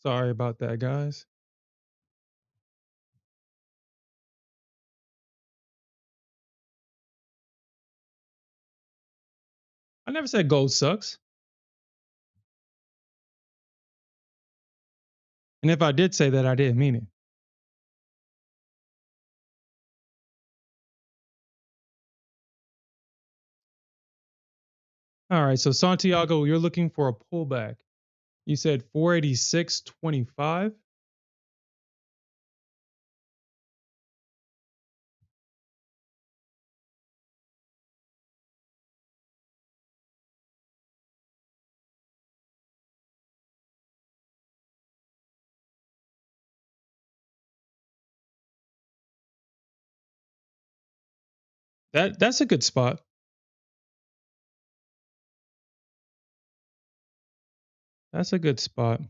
Sorry about that, guys. I never said gold sucks. And if I did say that, I didn't mean it. All right. So, Santiago, you're looking for a pullback. You said 486.25. That's a good spot. That's a good spot.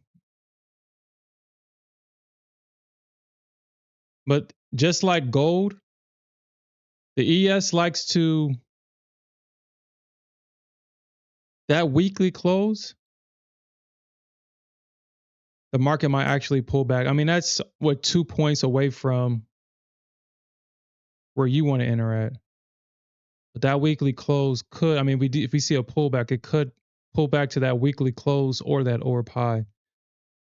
But just like gold, the ES likes to that weekly close, the market might actually pull back. I mean, that's what 2 points away from where you want to enter at. But that weekly close could, I mean, if we see a pullback, it could pull back to that weekly close or that orb high.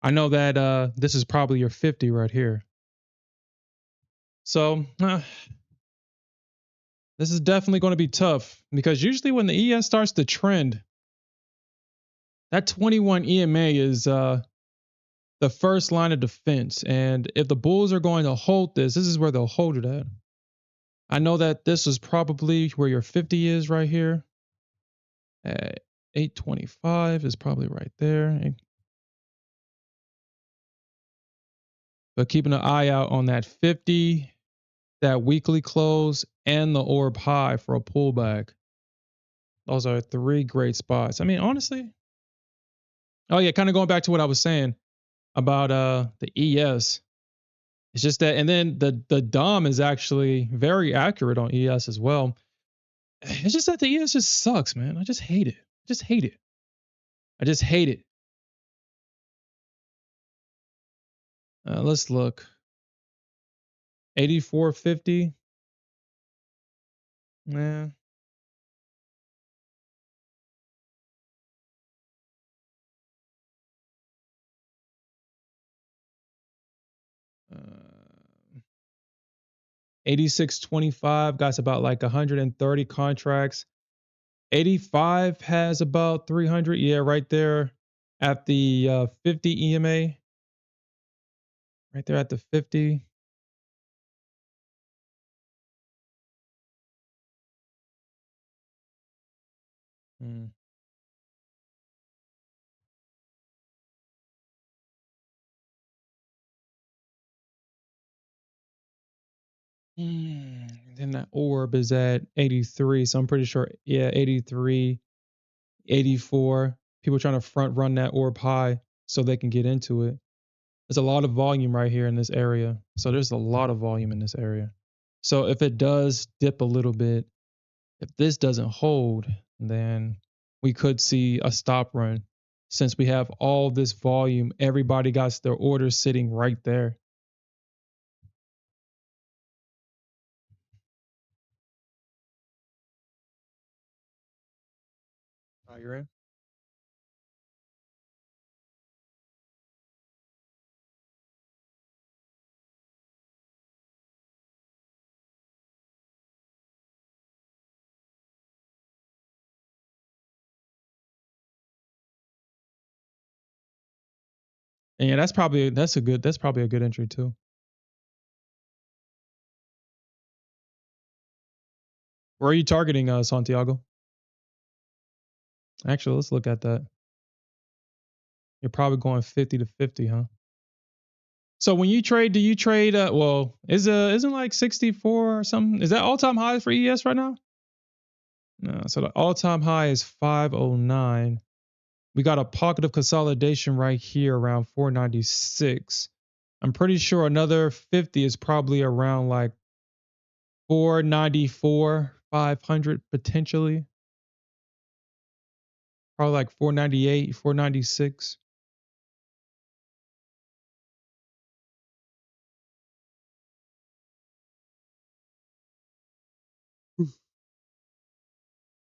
I know that this is probably your 50 right here. So this is definitely going to be tough because usually when the ES starts to trend, that 21 EMA is the first line of defense. And if the bulls are going to hold this is where they'll hold it at. I know that this is probably where your 50 is right here. 825 is probably right there. But keeping an eye out on that 50, that weekly close, and the orb high for a pullback. Those are three great spots. I mean, honestly, oh yeah, kind of going back to what I was saying about the ES. It's just that, and then the DOM is actually very accurate on ES as well. It's just that the ES just sucks, man. I just hate it. I just hate it. I just hate it. Let's look. 8450. Yeah. Uh, 8625 got about like 130 contracts. 85 has about 300. Yeah, right there at the 50 EMA. Right there at the 50. Hmm. Then that orb is at 83. So I'm pretty sure, yeah, 83, 84. People trying to front run that orb high so they can get into it. There's a lot of volume right here in this area. So there's a lot of volume in this area. So if it does dip a little bit, if this doesn't hold, then we could see a stop run. Since we have all this volume, everybody got their orders sitting right there. Oh, you're in? And yeah, that's probably a good entry too. Where are you targeting, Santiago? Actually, let's look at that. You're probably going 50 to 50, huh? So when you trade, do you trade? Well, isn't like 64 or something? Is that all time high for ES right now? No. So the all time high is 509. We got a pocket of consolidation right here around 496. I'm pretty sure another 50 is probably around like 494, 4,500 potentially. Probably like 498, 496.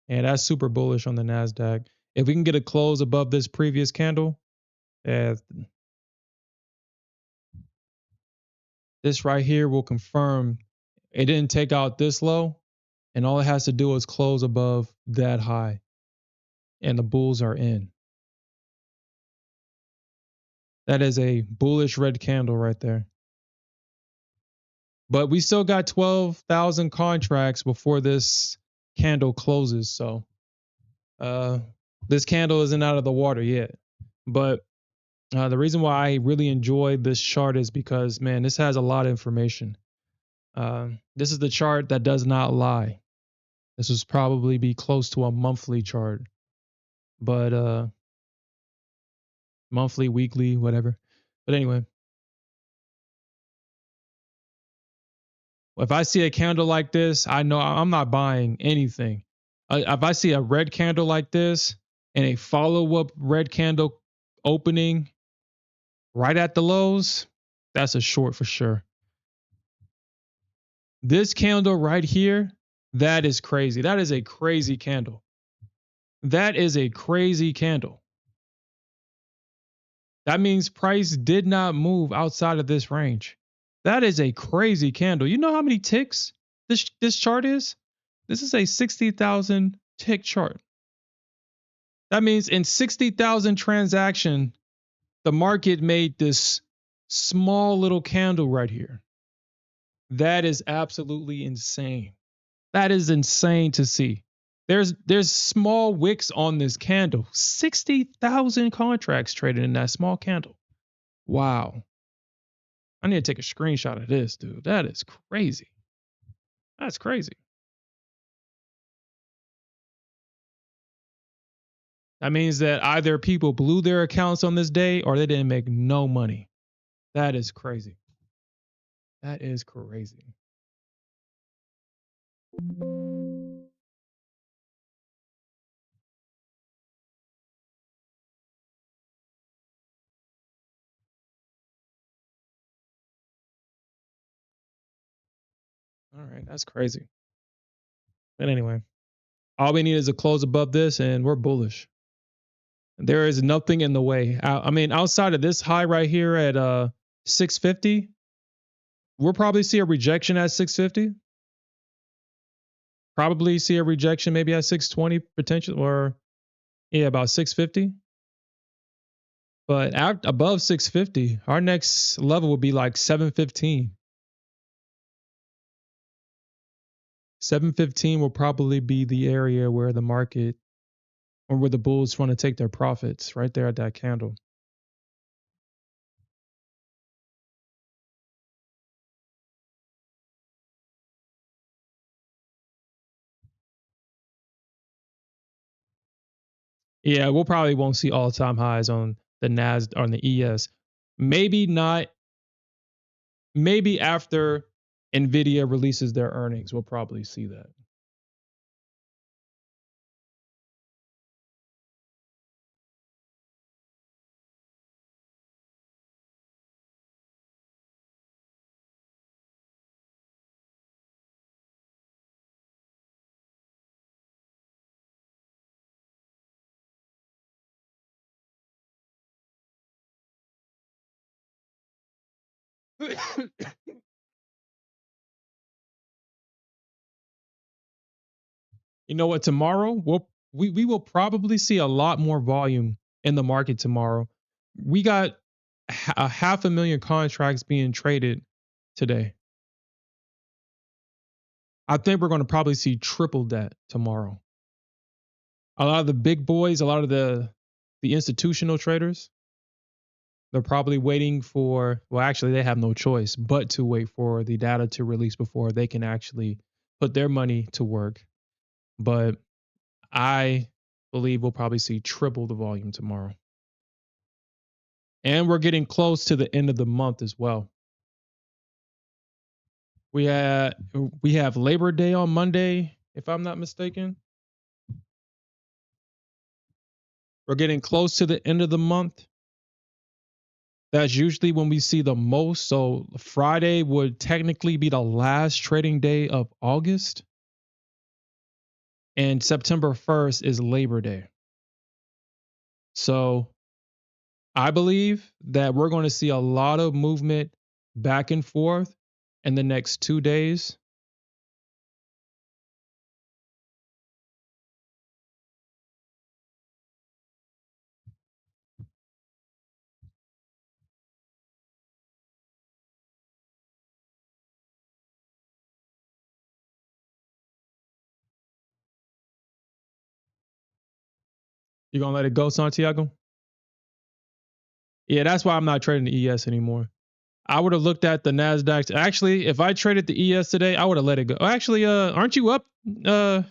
And that's super bullish on the Nasdaq. If we can get a close above this previous candle, uh, this right here will confirm it didn't take out this low, and all it has to do is close above that high, and the bulls are in. That is a bullish red candle right there. But we still got 12,000 contracts before this candle closes, so this candle isn't out of the water yet. But the reason why I really enjoy this chart is because, man, this has a lot of information. This is the chart that does not lie. This was probably be close to a monthly chart, but monthly, weekly, whatever. But anyway, if I see a candle like this, I know I'm not buying anything. If I see a red candle like this and a follow-up red candle opening right at the lows, that's a short for sure. This candle right here, that is crazy. That is a crazy candle. That is a crazy candle. That means price did not move outside of this range. That is a crazy candle. You know how many ticks this chart is? This is a 60,000 tick chart. That means in 60,000 transaction, the market made this small little candle right here. That is absolutely insane. That is insane to see. There's small wicks on this candle. 60,000 contracts traded in that small candle. Wow. I need to take a screenshot of this, dude. That is crazy. That's crazy. That means that either people blew their accounts on this day or they didn't make no money. That is crazy. That is crazy. All right, that's crazy. But anyway, all we need is a close above this and we're bullish. There is nothing in the way. I mean, outside of this high right here at 650, we'll probably see a rejection at 650. Probably see a rejection maybe at 620 potential, or yeah, about 650. But above 650, our next level would be like 715. 715 will probably be the area where the market or where the bulls want to take their profits, right there at that candle. Yeah, we'll probably won't see all-time highs on the Nasdaq on the ES. Maybe not. Maybe after Nvidia releases their earnings, we'll probably see that. You know what? Tomorrow, we will probably see a lot more volume in the market tomorrow. We got a 500,000 contracts being traded today. I think we're going to probably see triple that tomorrow. A lot of the big boys, a lot of the institutional traders, they're probably waiting for, well, actually, they have no choice but to wait for the data to release before they can actually put their money to work. But I believe we'll probably see triple the volume tomorrow. And we're getting close to the end of the month as well. We have Labor Day on Monday. if I'm not mistaken. We're getting close to the end of the month. That's usually when we see the most. So Friday would technically be the last trading day of August, and September 1st is Labor Day. So I believe that we're going to see a lot of movement back and forth in the next 2 days. You gonna let it go, Santiago? Yeah, that's why I'm not trading the ES anymore. I would have looked at the Nasdaq. Actually, if I traded the ES today, I would have let it go. Actually, aren't you up? You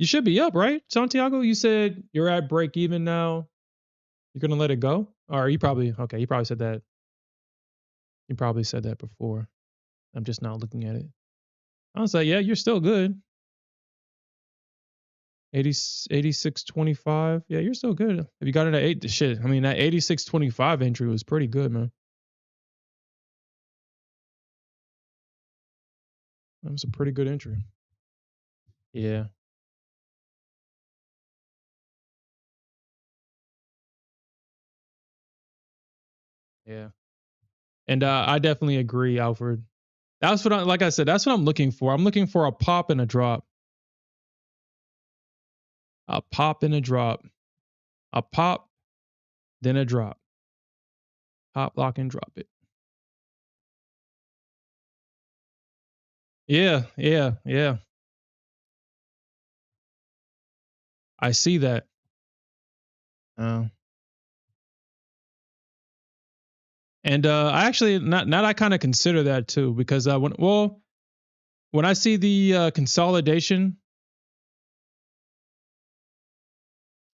should be up, right, Santiago? You said you're at break even now. You're gonna let it go, or you probably okay? You probably said that. You probably said that before. I'm just not looking at it. I was like, yeah, you're still good. 80, 86.25. Yeah, you're still good. If you got it at eight, shit. I mean, that 86.25 entry was pretty good, man. That was a pretty good entry. Yeah, yeah. And I definitely agree, Alfred. That's what I like. I said that's what I'm looking for. I'm looking for a pop and a drop, a pop and a drop, a pop, then a drop, pop, lock, and drop it. Yeah, yeah, yeah. I see that. Uh, and I actually not now I kind of consider that too because when I see the consolidation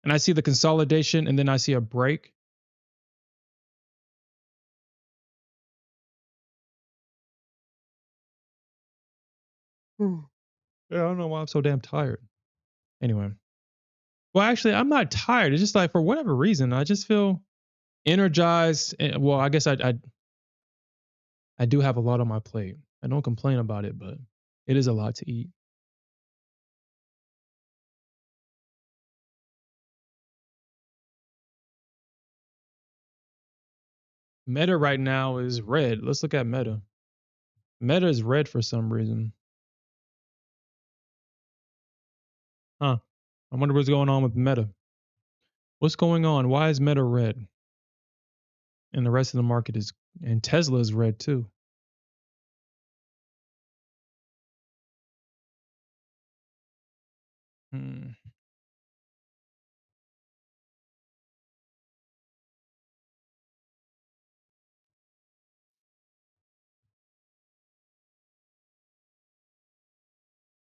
and I see the consolidation and then I see a break. Hmm. Yeah, I don't know why I'm so damn tired. Anyway, well, actually, I'm not tired. It's just like for whatever reason, I just feel energized. Well, I guess I do have a lot on my plate. I don't complain about it, but it is a lot to eat. Meta right now is red. Let's look at Meta. Meta is red for some reason. Huh. I wonder what's going on with Meta. What's going on? Why is Meta red? And the rest of the market is, and Tesla is red too. Hmm.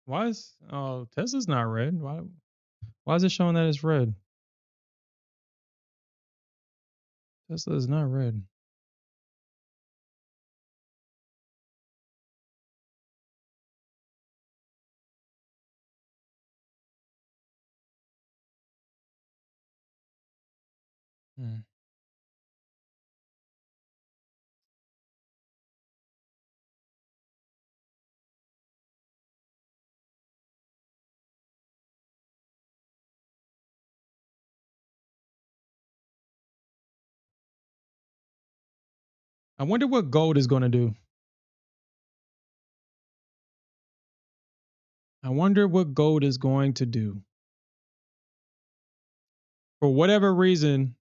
Why is, oh, Tesla's not red? Why is it showing that it's red? Tesla is not red. Hmm. I wonder what gold is going to do. I wonder what gold is going to do. For whatever reason,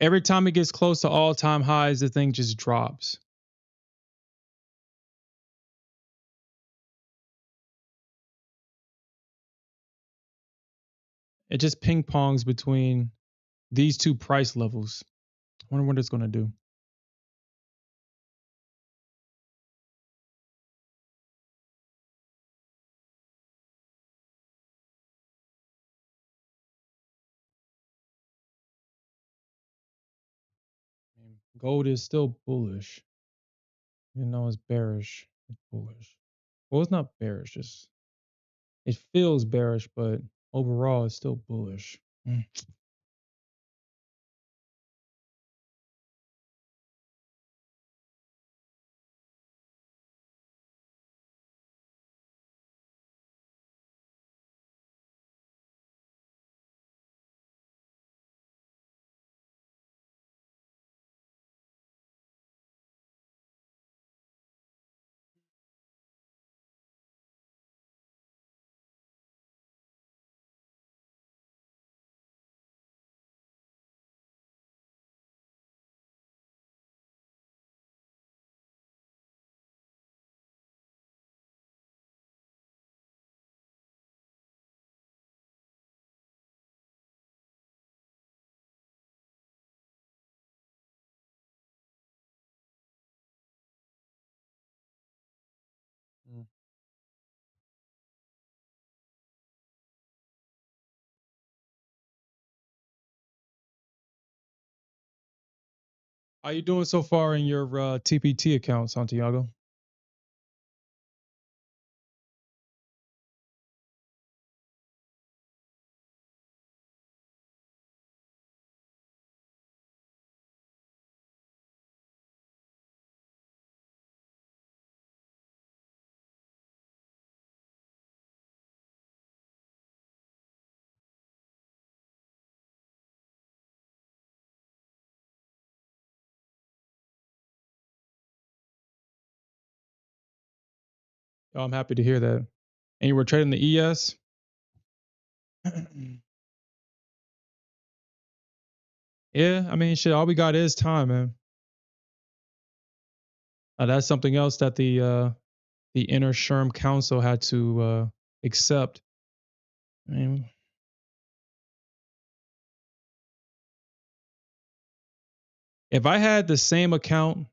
every time it gets close to all time highs, the thing just drops. It just ping pongs between these two price levels. I wonder what it's going to do. Gold is still bullish. Even though it's bearish, it's bullish. Well, it's not bearish, just It feels bearish, but overall it's still bullish. Mm. Mm. How you doing so far in your TPT account, Santiago? Oh, I'm happy to hear that. And you were trading the ES? Yeah, I mean, shit. All we got is time, man. That's something else that the inner Sherm Council had to accept. I mean, if I had the same account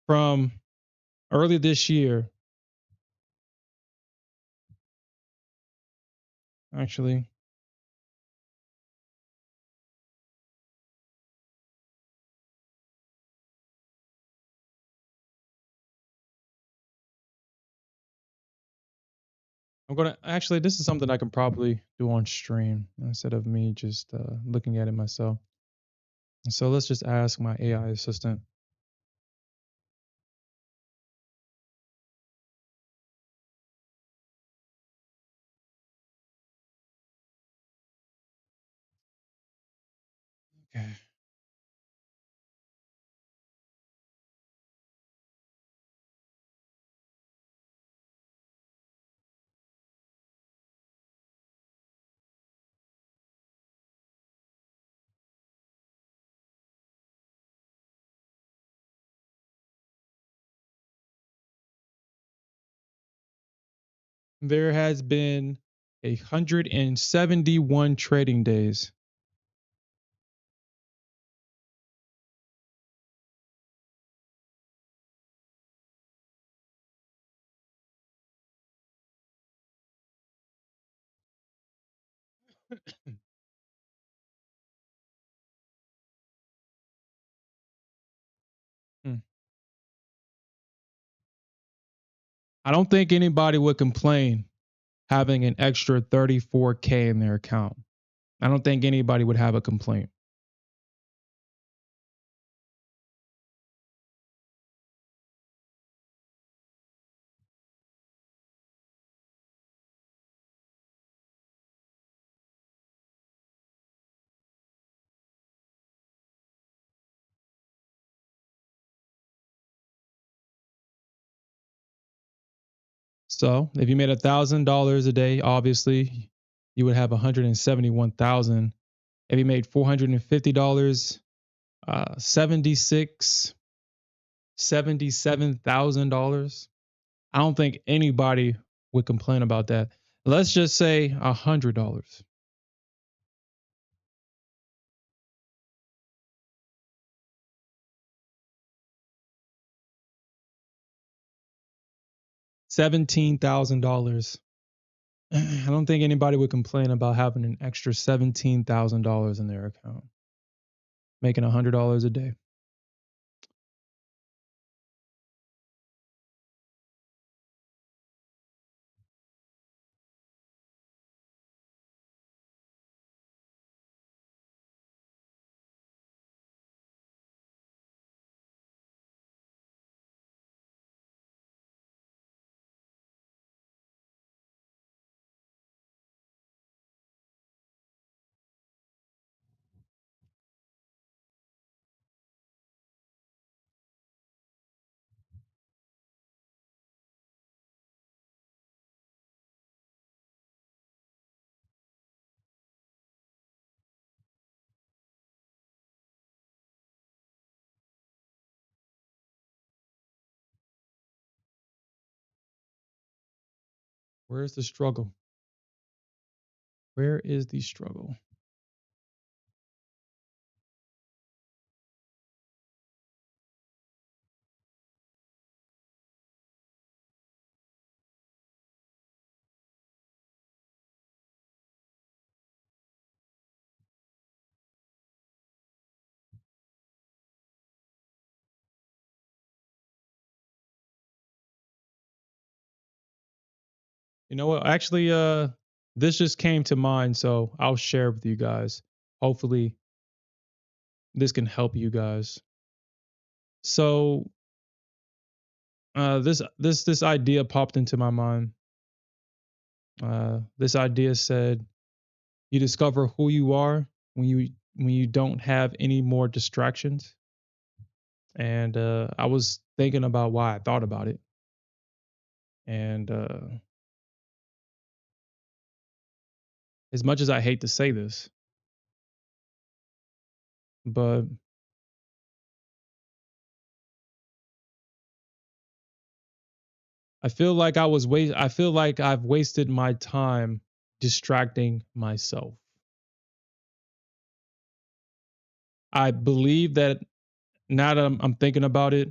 from early this year, actually, I'm gonna actually. This is something I can probably do on stream instead of me just looking at it myself. So let's just ask my AI assistant. Okay. There has been 171 trading days. Hmm. I don't think anybody would complain having an extra 34K in their account. I don't think anybody would have a complaint. So if you made $1,000 a day, obviously you would have 171,000. If you made $450, 77,000. I don't think anybody would complain about that. Let's just say $100. 17,000. I don't think anybody would complain about having an extra $17,000 in their account, making $100 a day. Where's the struggle? Where is the struggle? You know what? Actually, this just came to mind, so I'll share with you guys. Hopefully, this can help you guys. So, this idea popped into my mind. This idea said, you discover who you are when you don't have any more distractions. And I was thinking about why I thought about it. And as much as I hate to say this, but I feel like I've wasted my time distracting myself. I believe that now that I'm thinking about it,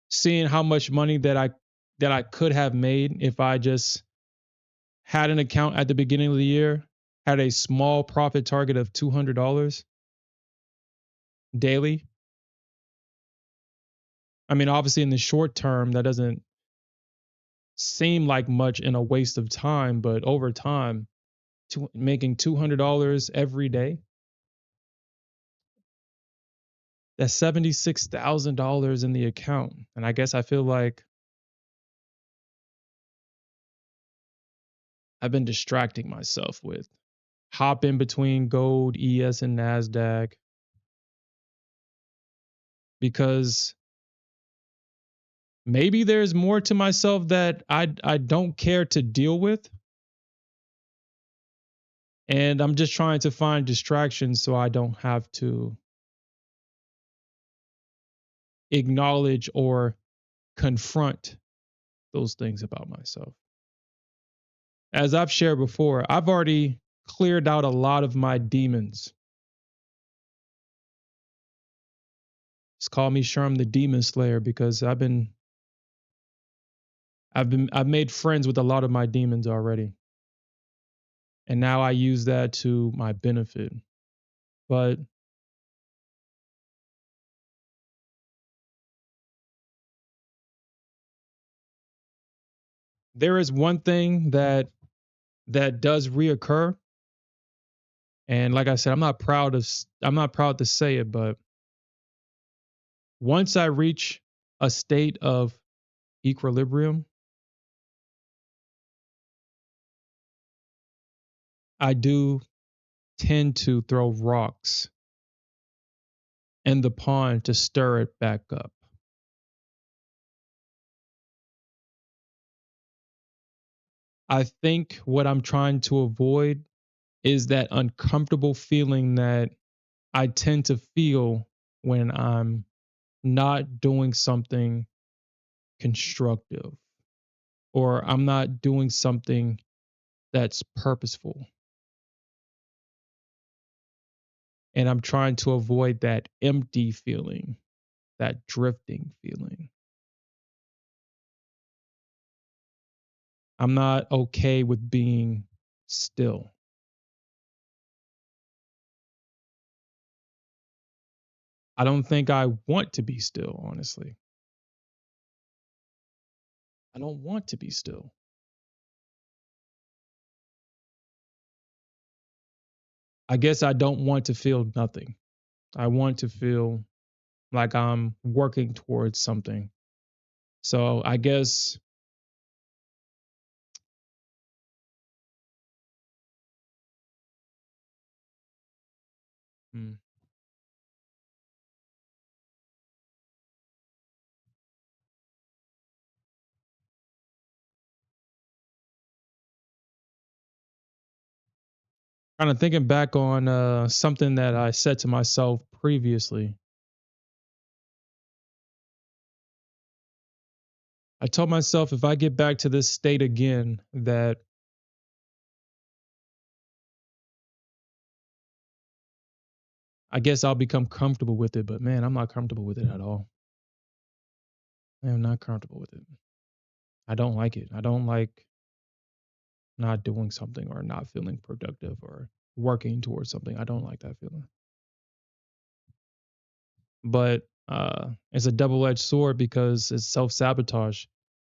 seeing how much money that I could have made if I just had an account at the beginning of the year, had a small profit target of $200 daily. I mean, obviously in the short term that doesn't seem like much in a waste of time, but over time, making $200 every day, that's $76,000 in the account. And I guess I feel like I've been distracting myself with hopping between gold, ES, and Nasdaq because maybe there's more to myself that I don't care to deal with. And I'm just trying to find distractions so I don't have to acknowledge or confront those things about myself. As I've shared before, I've already cleared out a lot of my demons. Just call me Sherm the Demon Slayer because I've made friends with a lot of my demons already. And now I use that to my benefit. But there is one thing that does reoccur. And like I said, I'm not proud to say it, but once I reach a state of equilibrium, I do tend to throw rocks in the pond to stir it back up. I think what I'm trying to avoid is that uncomfortable feeling that I tend to feel when I'm not doing something constructive or I'm not doing something that's purposeful. And I'm trying to avoid that empty feeling, that drifting feeling. I'm not okay with being still. I don't think I want to be still, honestly. I don't want to be still. I guess I don't want to feel nothing. I want to feel like I'm working towards something. So I guess hmm, kind of thinking back on something that I said to myself previously. I told myself if I get back to this state again, that I guess I'll become comfortable with it. But man, I'm not comfortable with it at all. I am not comfortable with it. I don't like it. I don't like not doing something or not feeling productive or working towards something. I don't like that feeling. But it's a double-edged sword because it's self-sabotage.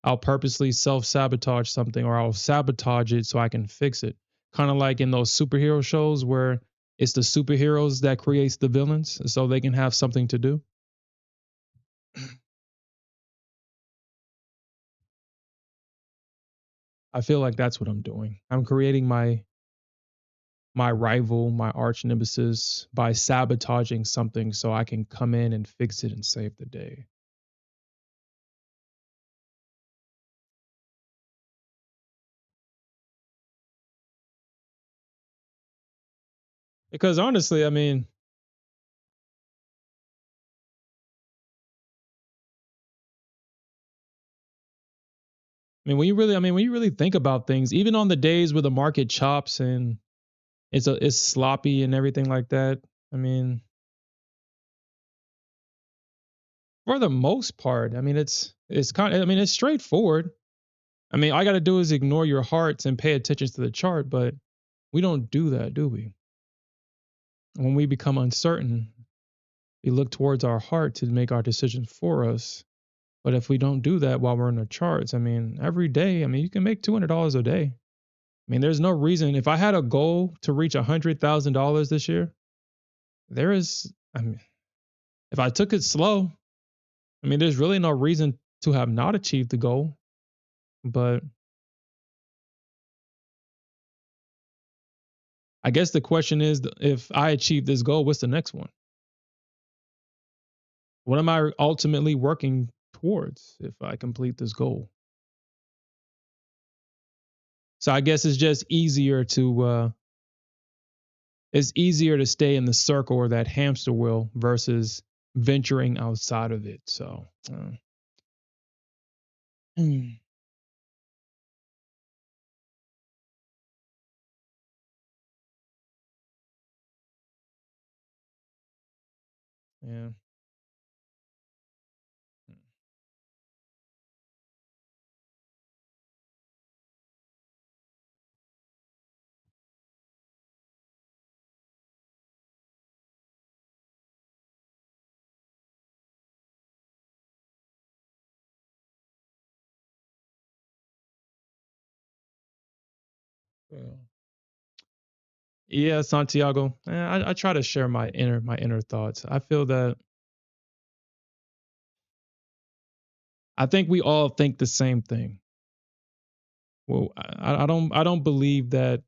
I'll purposely self-sabotage something or I'll sabotage it so I can fix it. Kind of like in those superhero shows where it's the superheroes that creates the villains so they can have something to do. I feel like that's what I'm doing. I'm creating my rival, my arch nemesis by sabotaging something so I can come in and fix it and save the day. Because honestly, when you really think about things, even on the days where the market chops and it's sloppy and everything like that, I mean, for the most part, it's kind of it's straightforward. All I got to do is ignore your hearts and pay attention to the chart, but we don't do that, do we? When we become uncertain, we look towards our heart to make our decisions for us. But if we don't do that while we're in the charts, every day, you can make $200 a day. There's no reason. If I had a goal to reach $100,000 this year, there is, if I took it slow, there's really no reason to have not achieved the goal. But I guess the question is, if I achieve this goal, what's the next one? What am I ultimately working towards if I complete this goal? So I guess it's easier to stay in the circle or that hamster wheel versus venturing outside of it. So, yeah, yeah. Yeah, Santiago. I try to share my inner thoughts. I feel that I think we all think the same thing. Well, I don't believe that.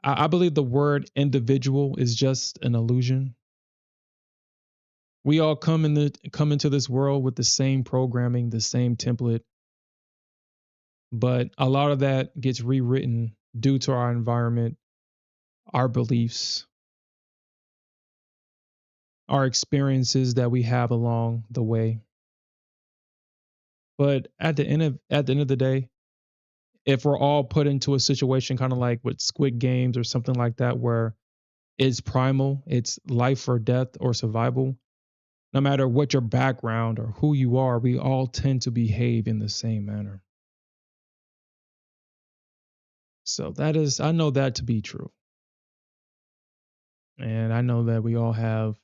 I believe the word individual is just an illusion. We all come into this world with the same programming, the same template, but a lot of that gets rewritten due to our environment, our beliefs, our experiences that we have along the way. But at the end of the day, if we're all put into a situation kind of like with Squid Games or something like that, where it's primal, it's life or death or survival, no matter what your background or who you are, we all tend to behave in the same manner. So I know that to be true. And I know that we all have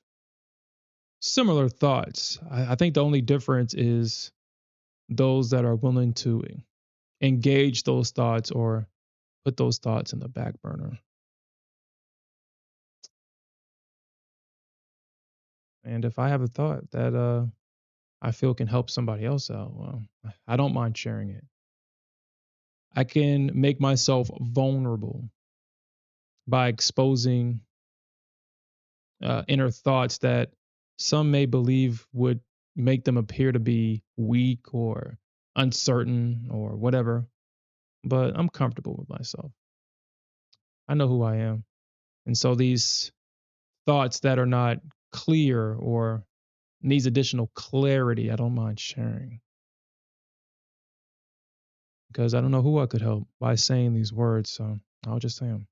similar thoughts. I think the only difference is those that are willing to engage those thoughts or put those thoughts in the back burner. And if I have a thought that I feel can help somebody else out, well, I don't mind sharing it. I can make myself vulnerable by exposing inner thoughts that some may believe would make them appear to be weak or uncertain or whatever. But I'm comfortable with myself. I know who I am. And so these thoughts that are not clear or needs additional clarity, I don't mind sharing. because I don't know who I could help by saying these words. So I'll just say them.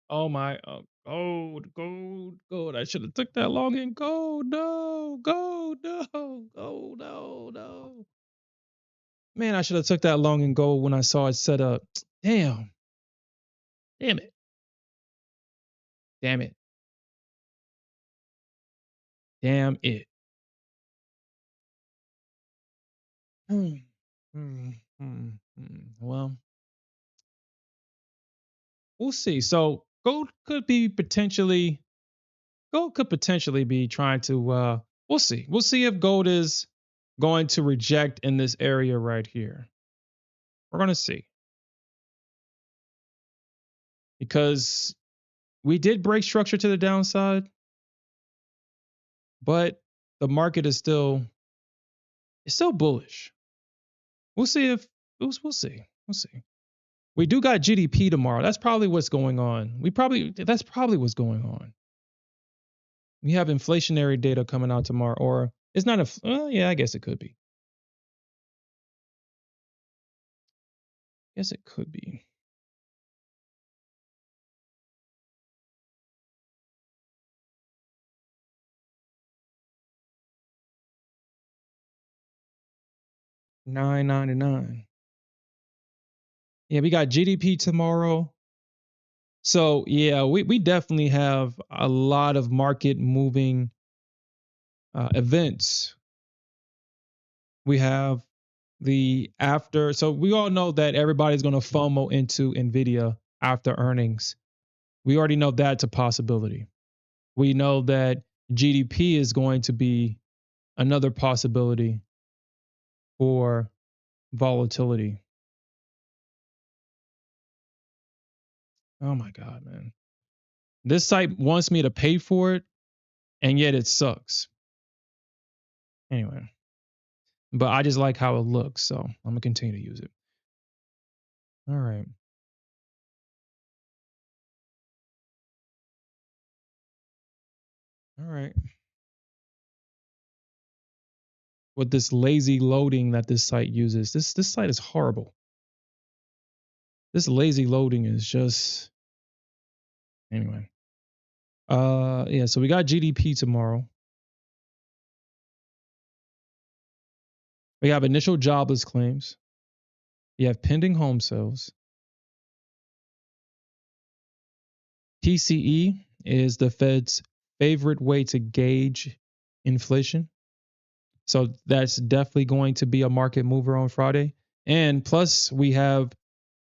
Oh my, gold, gold, gold. I should have took that long in gold. No, gold, no, gold, no, no. Man, I should have took that long in gold when I saw it set up. Damn, damn it, damn it, damn it. Hmm, hmm, Well, we'll see. So gold could potentially be trying to we'll see. We'll see if gold is going to reject in this area right here. We're going to see. Because we did break structure to the downside, but the market is still it's still bullish. We'll see if we'll see. We'll see. We do got GDP tomorrow. That's probably what's going on. That's probably what's going on. We have inflationary data coming out tomorrow, or it's not a. Yeah, I guess it could be. Guess it could be. $9.99. Yeah, we got GDP tomorrow. So yeah, we definitely have a lot of market moving events. We have the after. So we all know that everybody's going to FOMO into Nvidia after earnings. We already know that's a possibility. We know that GDP is going to be another possibility for volatility. Oh my God, man. This site wants me to pay for it, and yet it sucks. Anyway, but I just like how it looks, so I'm going to continue to use it. All right. All right. With this lazy loading that this site uses, this site is horrible. This lazy loading is just anyway. Yeah, so we got GDP tomorrow. We have initial jobless claims. We have pending home sales. PCE is the Fed's favorite way to gauge inflation. So that's definitely going to be a market mover on Friday. And plus, we have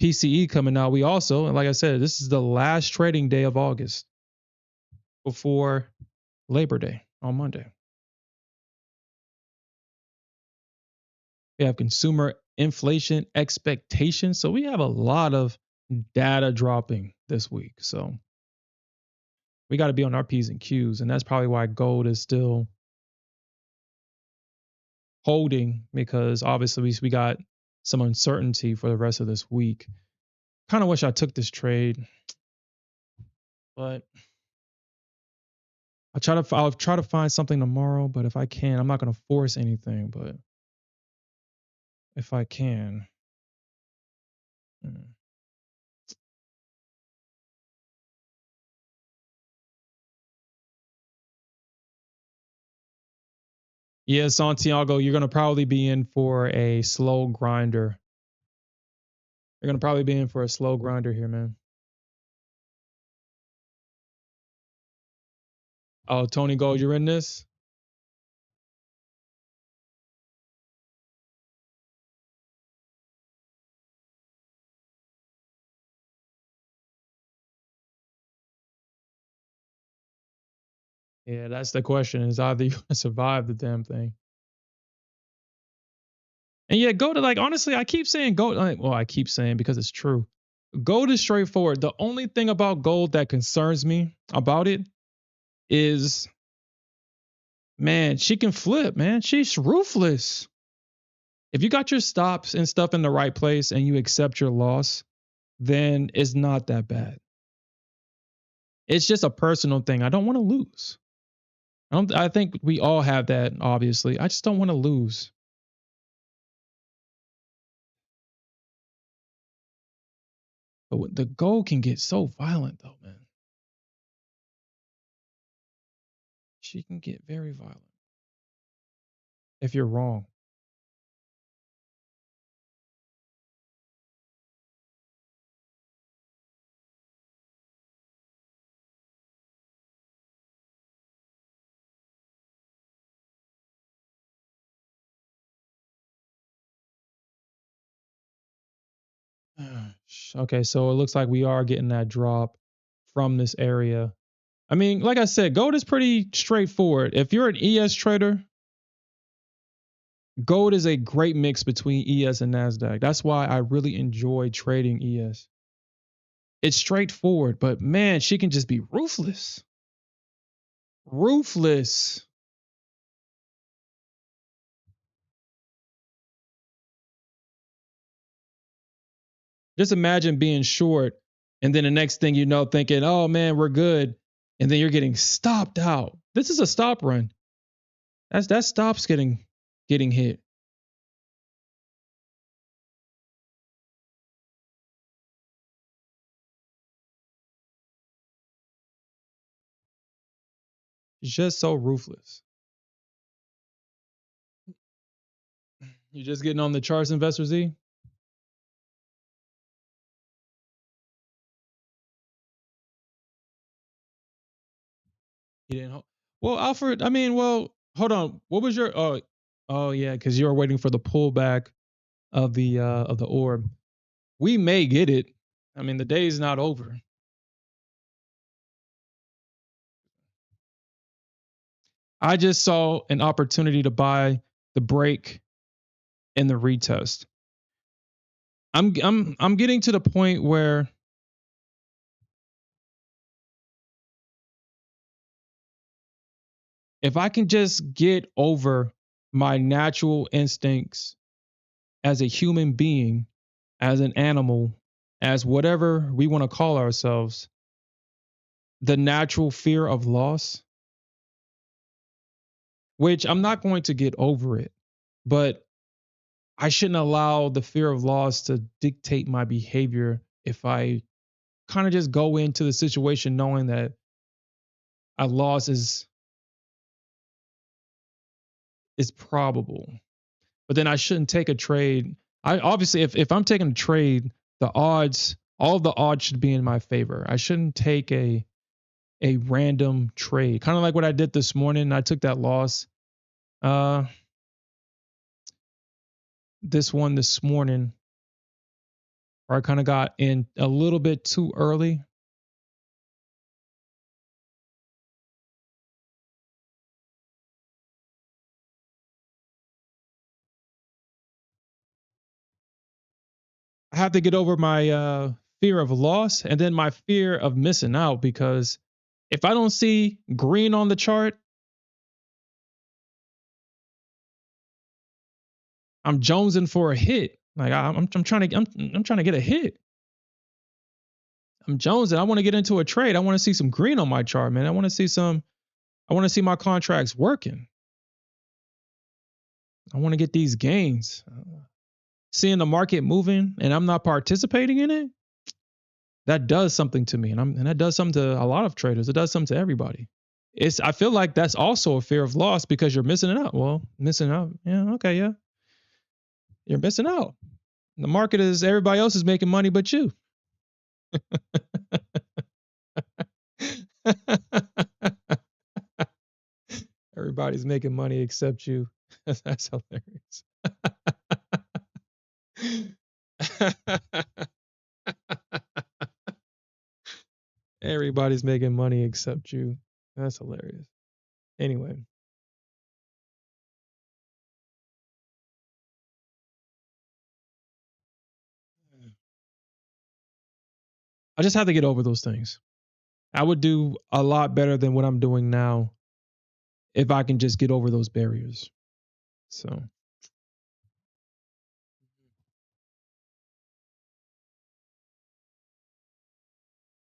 PCE coming out. We also, and like I said, this is the last trading day of August before Labor Day on Monday. We have consumer inflation expectations. So we have a lot of data dropping this week. So we got to be on our P's and Q's. And that's probably why gold is still holding, because obviously we got some uncertainty for the rest of this week. Kind of wish I took this trade, but I'll try to find something tomorrow. But if I can, I'm not going to force anything. But if I can, yeah, Santiago, you're going to probably be in for a slow grinder. You're going to probably be in for a slow grinder here, man. Oh, Tony Gold, you're in this? Yeah, that's the question. Is either you survive the damn thing. And yeah, go to, like, honestly, I keep saying gold. Well, I keep saying because it's true. Gold is straightforward. The only thing about gold that concerns me about it is, man, she can flip, man. She's ruthless. If you got your stops and stuff in the right place and you accept your loss, then it's not that bad. It's just a personal thing. I don't want to lose. I think we all have that, obviously. I just don't want to lose. But the gold can get so violent though, man. She can get very violent if you're wrong. Okay, so it looks like we are getting that drop from this area. I mean, like I said, gold is pretty straightforward. If you're an ES trader, gold is a great mix between ES and Nasdaq. That's why I really enjoy trading ES. It's straightforward, but man, she can just be ruthless. Ruthless. Just imagine being short and then the next thing you know, thinking, oh man, we're good. And then you're getting stopped out. This is a stop run. That stops getting hit. It's just so ruthless. You're just getting on the charts, Investor Z? You didn't well, Alfred, I mean, well, hold on. What was your oh yeah, because you were waiting for the pullback of the orb. We may get it. I mean, the day is not over. I just saw an opportunity to buy the break and the retest. I'm getting to the point where if I can just get over my natural instincts as a human being, as an animal, as whatever we want to call ourselves, the natural fear of loss, which I'm not going to get over it, but I shouldn't allow the fear of loss to dictate my behavior if I kind of just go into the situation knowing that a loss is probable. But then I shouldn't take a trade. I obviously if I'm taking a trade, the odds, all the odds should be in my favor. I shouldn't take a random trade. Kind of like what I did this morning. I took that loss. Uh this one this morning where I kind of got in a little bit too early. I have to get over my fear of loss and then my fear of missing out because if I don't see green on the chart, I'm jonesing for a hit. Like I'm trying to I'm trying to get a hit. I'm jonesing. I want to get into a trade. I want to see some green on my chart, man. I want to see my contracts working. I want to get these gains. Seeing the market moving and I'm not participating in it, that does something to me, and that does something to a lot of traders. It does something to everybody. I feel like that's also a fear of loss because you're missing it out. Well, missing out. Yeah, okay, yeah. You're missing out. The market is everybody else is making money but you. Everybody's making money except you. That's hilarious. Everybody's making money except you. That's hilarious. Anyway, I just have to get over those things. I would do a lot better than what I'm doing now if I can just get over those barriers. So,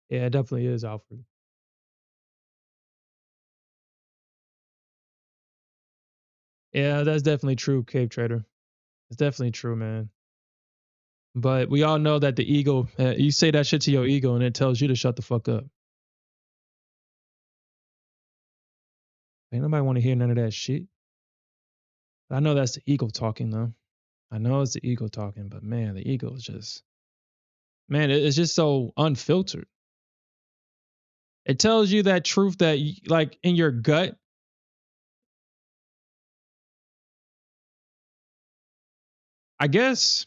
yeah, it definitely is, Alfred. Yeah, that's definitely true, Cave Trader. It's definitely true, man. But we all know that the ego, you say that shit to your ego and it tells you to shut the fuck up. Ain't nobody want to hear none of that shit. I know that's the ego talking though. I know it's the ego talking, but man, the ego is just, man, it's just so unfiltered. It tells you that truth that, like in your gut, I guess,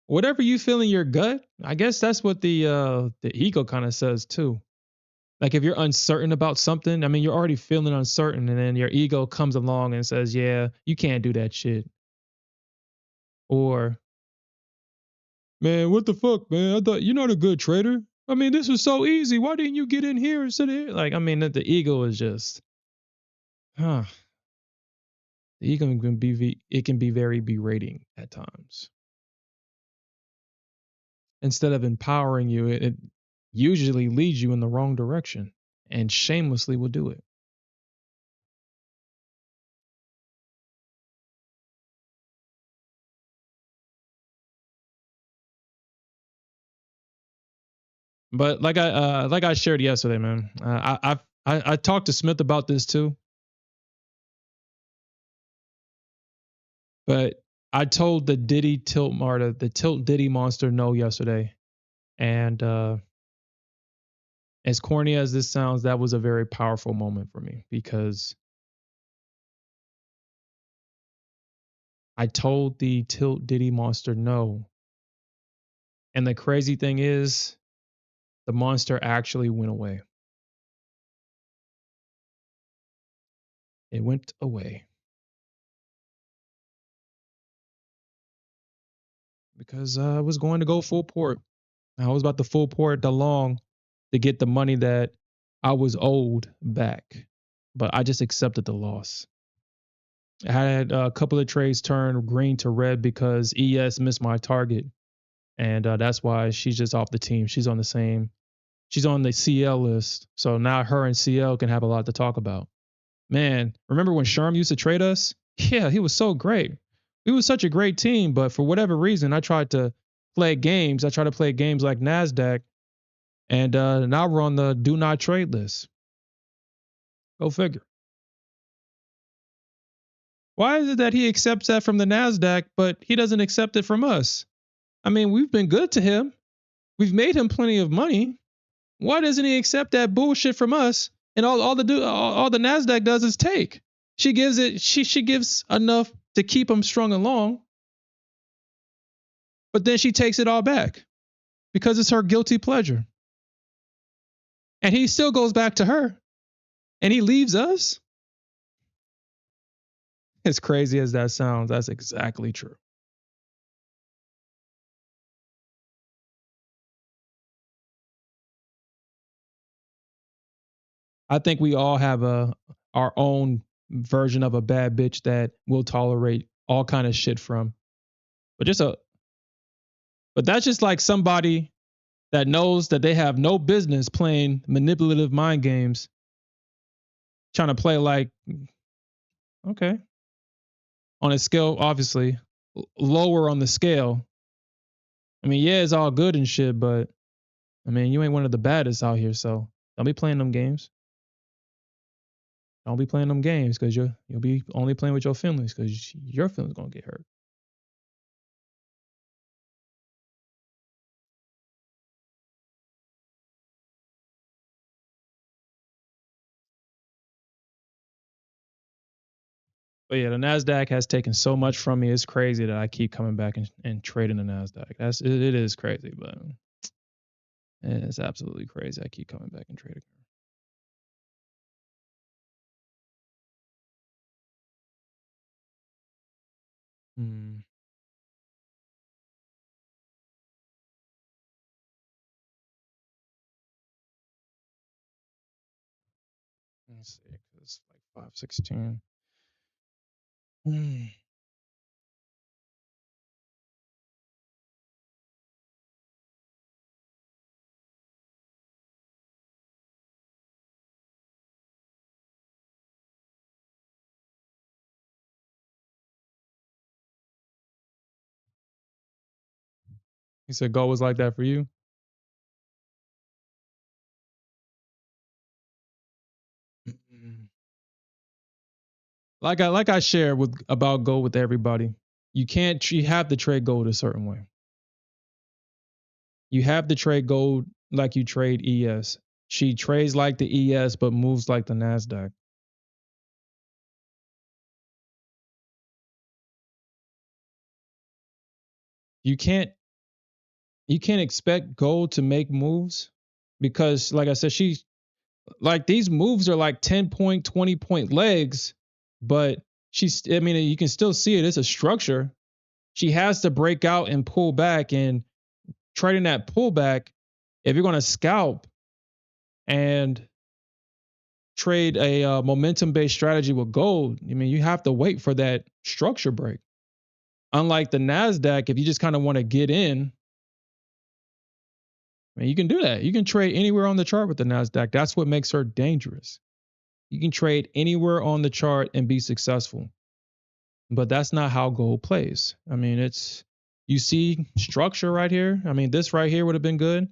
whatever you feel in your gut, I guess that's what the ego kind of says too. Like if you're uncertain about something, I mean, you're already feeling uncertain, and then your ego comes along and says, "Yeah, you can't do that shit." Or, "Man, what the fuck, man? I thought you're not a good trader. I mean, this was so easy. Why didn't you get in here instead of here?" Like, I mean, the ego is just, huh? The ego can be it can be very berating at times. Instead of empowering you, it usually leads you in the wrong direction, and shamelessly will do it. But like I shared yesterday, man. I talked to Smith about this too, but I told the Diddy Tilt Marta, the Tilt Diddy monster, no yesterday, and as corny as this sounds, that was a very powerful moment for me because I told the Tilt Diddy monster no, and the crazy thing is, the monster actually went away. It went away because I was going to go full port. I was about to full port DeLong to get the money that I was owed back, but I just accepted the loss. I had a couple of trades turn green to red because ES missed my target, and that's why she's just off the team. She's on the same. She's on the CL list, so now her and CL can have a lot to talk about. Man, remember when Sherm used to trade us? Yeah, he was so great. We was such a great team, but for whatever reason, I tried to play games. I tried to play games like Nasdaq, and now we're on the do not trade list. Go figure. Why is it that he accepts that from the Nasdaq, but he doesn't accept it from us? I mean, we've been good to him. We've made him plenty of money. Why doesn't he accept that bullshit from us? And all the Nasdaq does is take. She gives it. She gives enough to keep him strung along, but then she takes it all back because it's her guilty pleasure. And he still goes back to her, and he leaves us. As crazy as that sounds, that's exactly true. I think we all have our own version of a bad bitch that we'll tolerate all kind of shit from. But just a but that's just like somebody that knows that they have no business playing manipulative mind games, trying to play like, okay, on a scale obviously lower on the scale. I mean, yeah, it's all good and shit, but I mean, you ain't one of the baddest out here, so don't be playing them games. Don't be playing them games because you'll be only playing with your feelings because your feelings gonna get hurt. But yeah, the Nasdaq has taken so much from me. It's crazy that I keep coming back and trading the Nasdaq. It is crazy, but it's absolutely crazy. I keep coming back and trading. Hmm. Let me see. It's like 516. Hmm. You said gold was like that for you? Mm. Like I share with about gold with everybody. You have to trade gold a certain way. You have to trade gold like you trade ES. She trades like the ES but moves like the Nasdaq. You can't you can't expect gold to make moves because like I said, she like these moves are like 10 point, 20 point legs, but I mean, you can still see it. It's a structure. She has to break out and pull back and trading that pullback. If you're going to scalp and trade a momentum based strategy with gold, I mean, you have to wait for that structure break. Unlike the NASDAQ, if you just kind of want to get in, I mean, you can do that. You can trade anywhere on the chart with the NASDAQ. That's what makes her dangerous. You can trade anywhere on the chart and be successful. But that's not how gold plays. I mean, you see structure right here. I mean, this right here would have been good.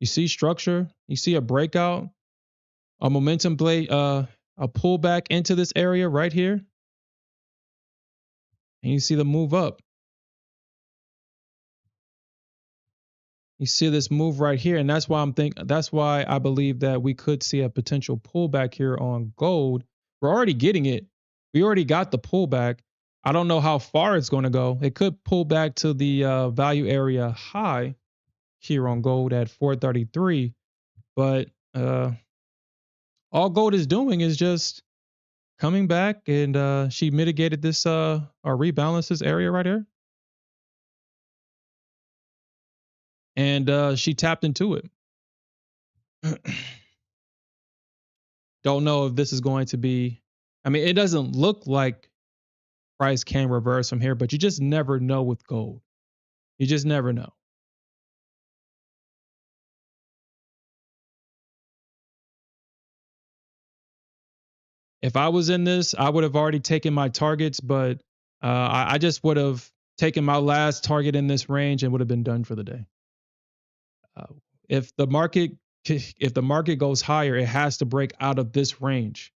You see structure, you see a breakout, a momentum play, a pullback into this area right here, and you see the move up. You see this move right here, and that's why I believe that we could see a potential pullback here on gold. We're already getting it. We already got the pullback. I don't know how far it's going to go. It could pull back to the value area high here on gold at 433, but all gold is doing is just coming back, and she mitigated this or rebalanced this area right here, and she tapped into it. Don't know if this is going to be. I mean, it doesn't look like price can reverse from here, but you just never know with gold. You just never know. If I was in this, I would have already taken my targets, but I just would have taken my last target in this range and would have been done for the day. Uh, if the market if the market goes higher, it has to break out of this range,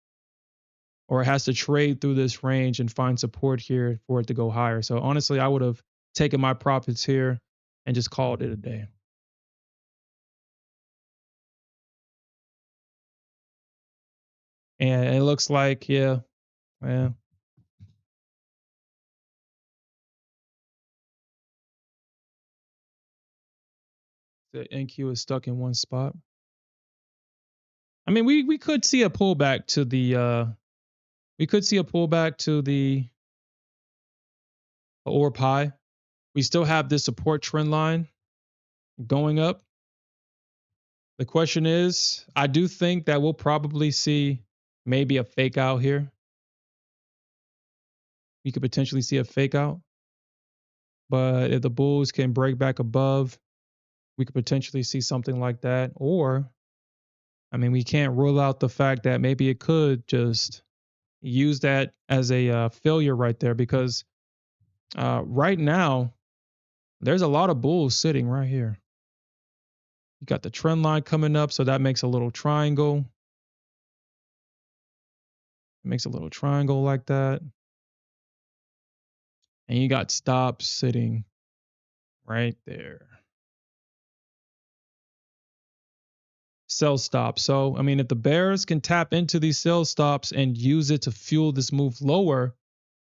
or it has to trade through this range and find support here for it to go higher. So honestly, I would have taken my profits here and just called it a day. And it looks like, yeah, the NQ is stuck in one spot. I mean, we could see a pullback to the we could see a pullback to the or pie. We still have this support trend line going up. The question is, I do think that we'll probably see maybe a fake out here. We could potentially see a fake out. But if the bulls can break back above, we could potentially see something like that. Or, I mean, we can't rule out the fact that maybe it could just use that as a failure right there, because right now, there's a lot of bulls sitting right here. You got the trend line coming up, so that makes a little triangle. It makes a little triangle like that. And you got stops sitting right there. Sell stops. So, I mean, if the bears can tap into these sell stops and use it to fuel this move lower,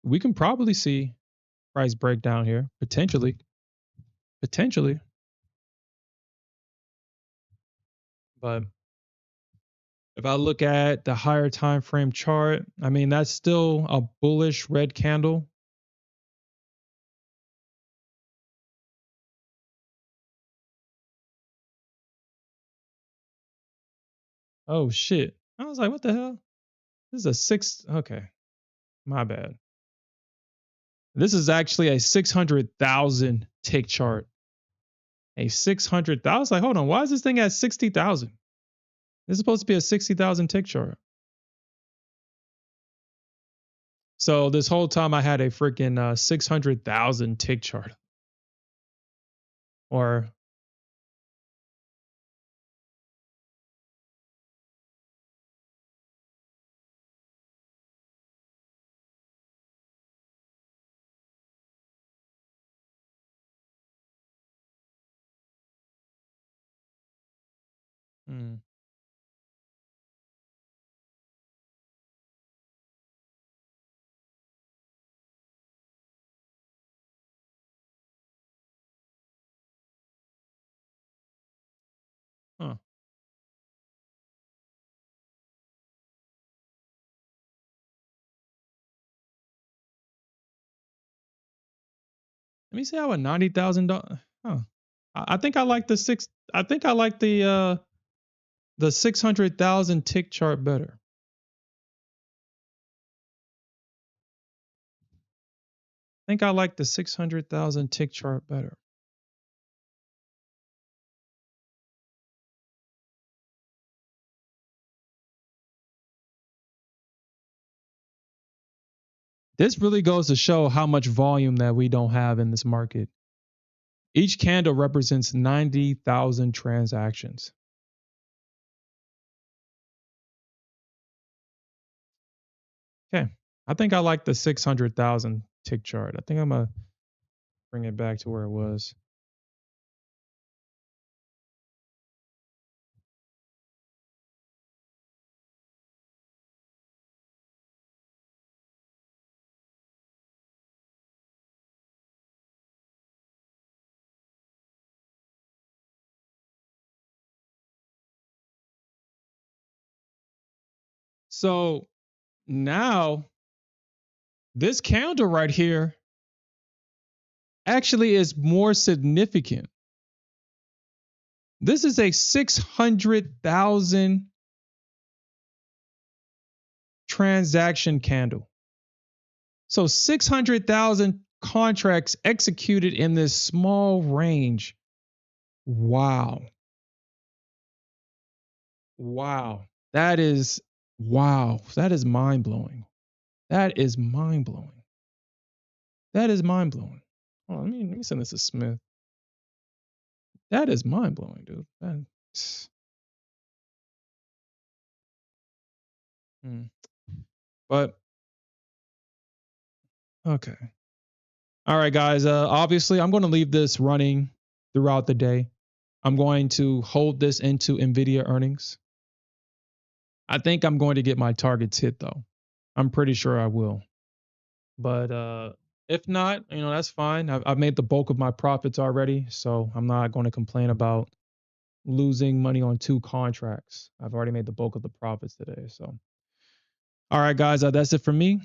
we can probably see price breakdown here, potentially. Potentially. But if I look at the higher time frame chart, I mean, that's still a bullish red candle. Oh shit. I was like, what the hell? This is a six. Okay. My bad. This is actually a 600,000 tick chart. A 600,000. I was like, hold on. Why is this thing at 60,000? This is supposed to be a 60,000 tick chart. So this whole time I had a freaking 600,000 tick chart. Or hmm, huh. Let me see how a $90,000. Huh. I think I like the six. I think I like the 600,000 tick chart better. I think I like the 600,000 tick chart better. This really goes to show how much volume that we don't have in this market. Each candle represents 90,000 transactions. Okay. I think I like the 600,000 tick chart. I think I'm going to bring it back to where it was. So now this candle right here actually is more significant. This is a 600,000 transaction candle. So 600,000 contracts executed in this small range. Wow. Wow. That is wow. That is mind blowing. That is mind blowing. That is mind blowing. Oh, let me send this to Smith. That is mind blowing, dude. Hmm. But okay. All right, guys. Obviously, I'm going to leave this running throughout the day. I'm going to hold this into NVIDIA earnings. I think I'm going to get my targets hit, though. I'm pretty sure I will. But if not, that's fine. I've made the bulk of my profits already, so I'm not going to complain about losing money on two contracts. I've already made the bulk of the profits today. So, all right, guys, that's it for me.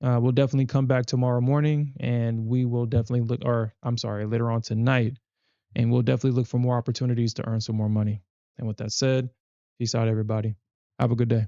We'll definitely come back tomorrow morning, and we will definitely look, or I'm sorry, later on tonight, and we'll definitely look for more opportunities to earn some more money. And with that said, peace out, everybody. Have a good day.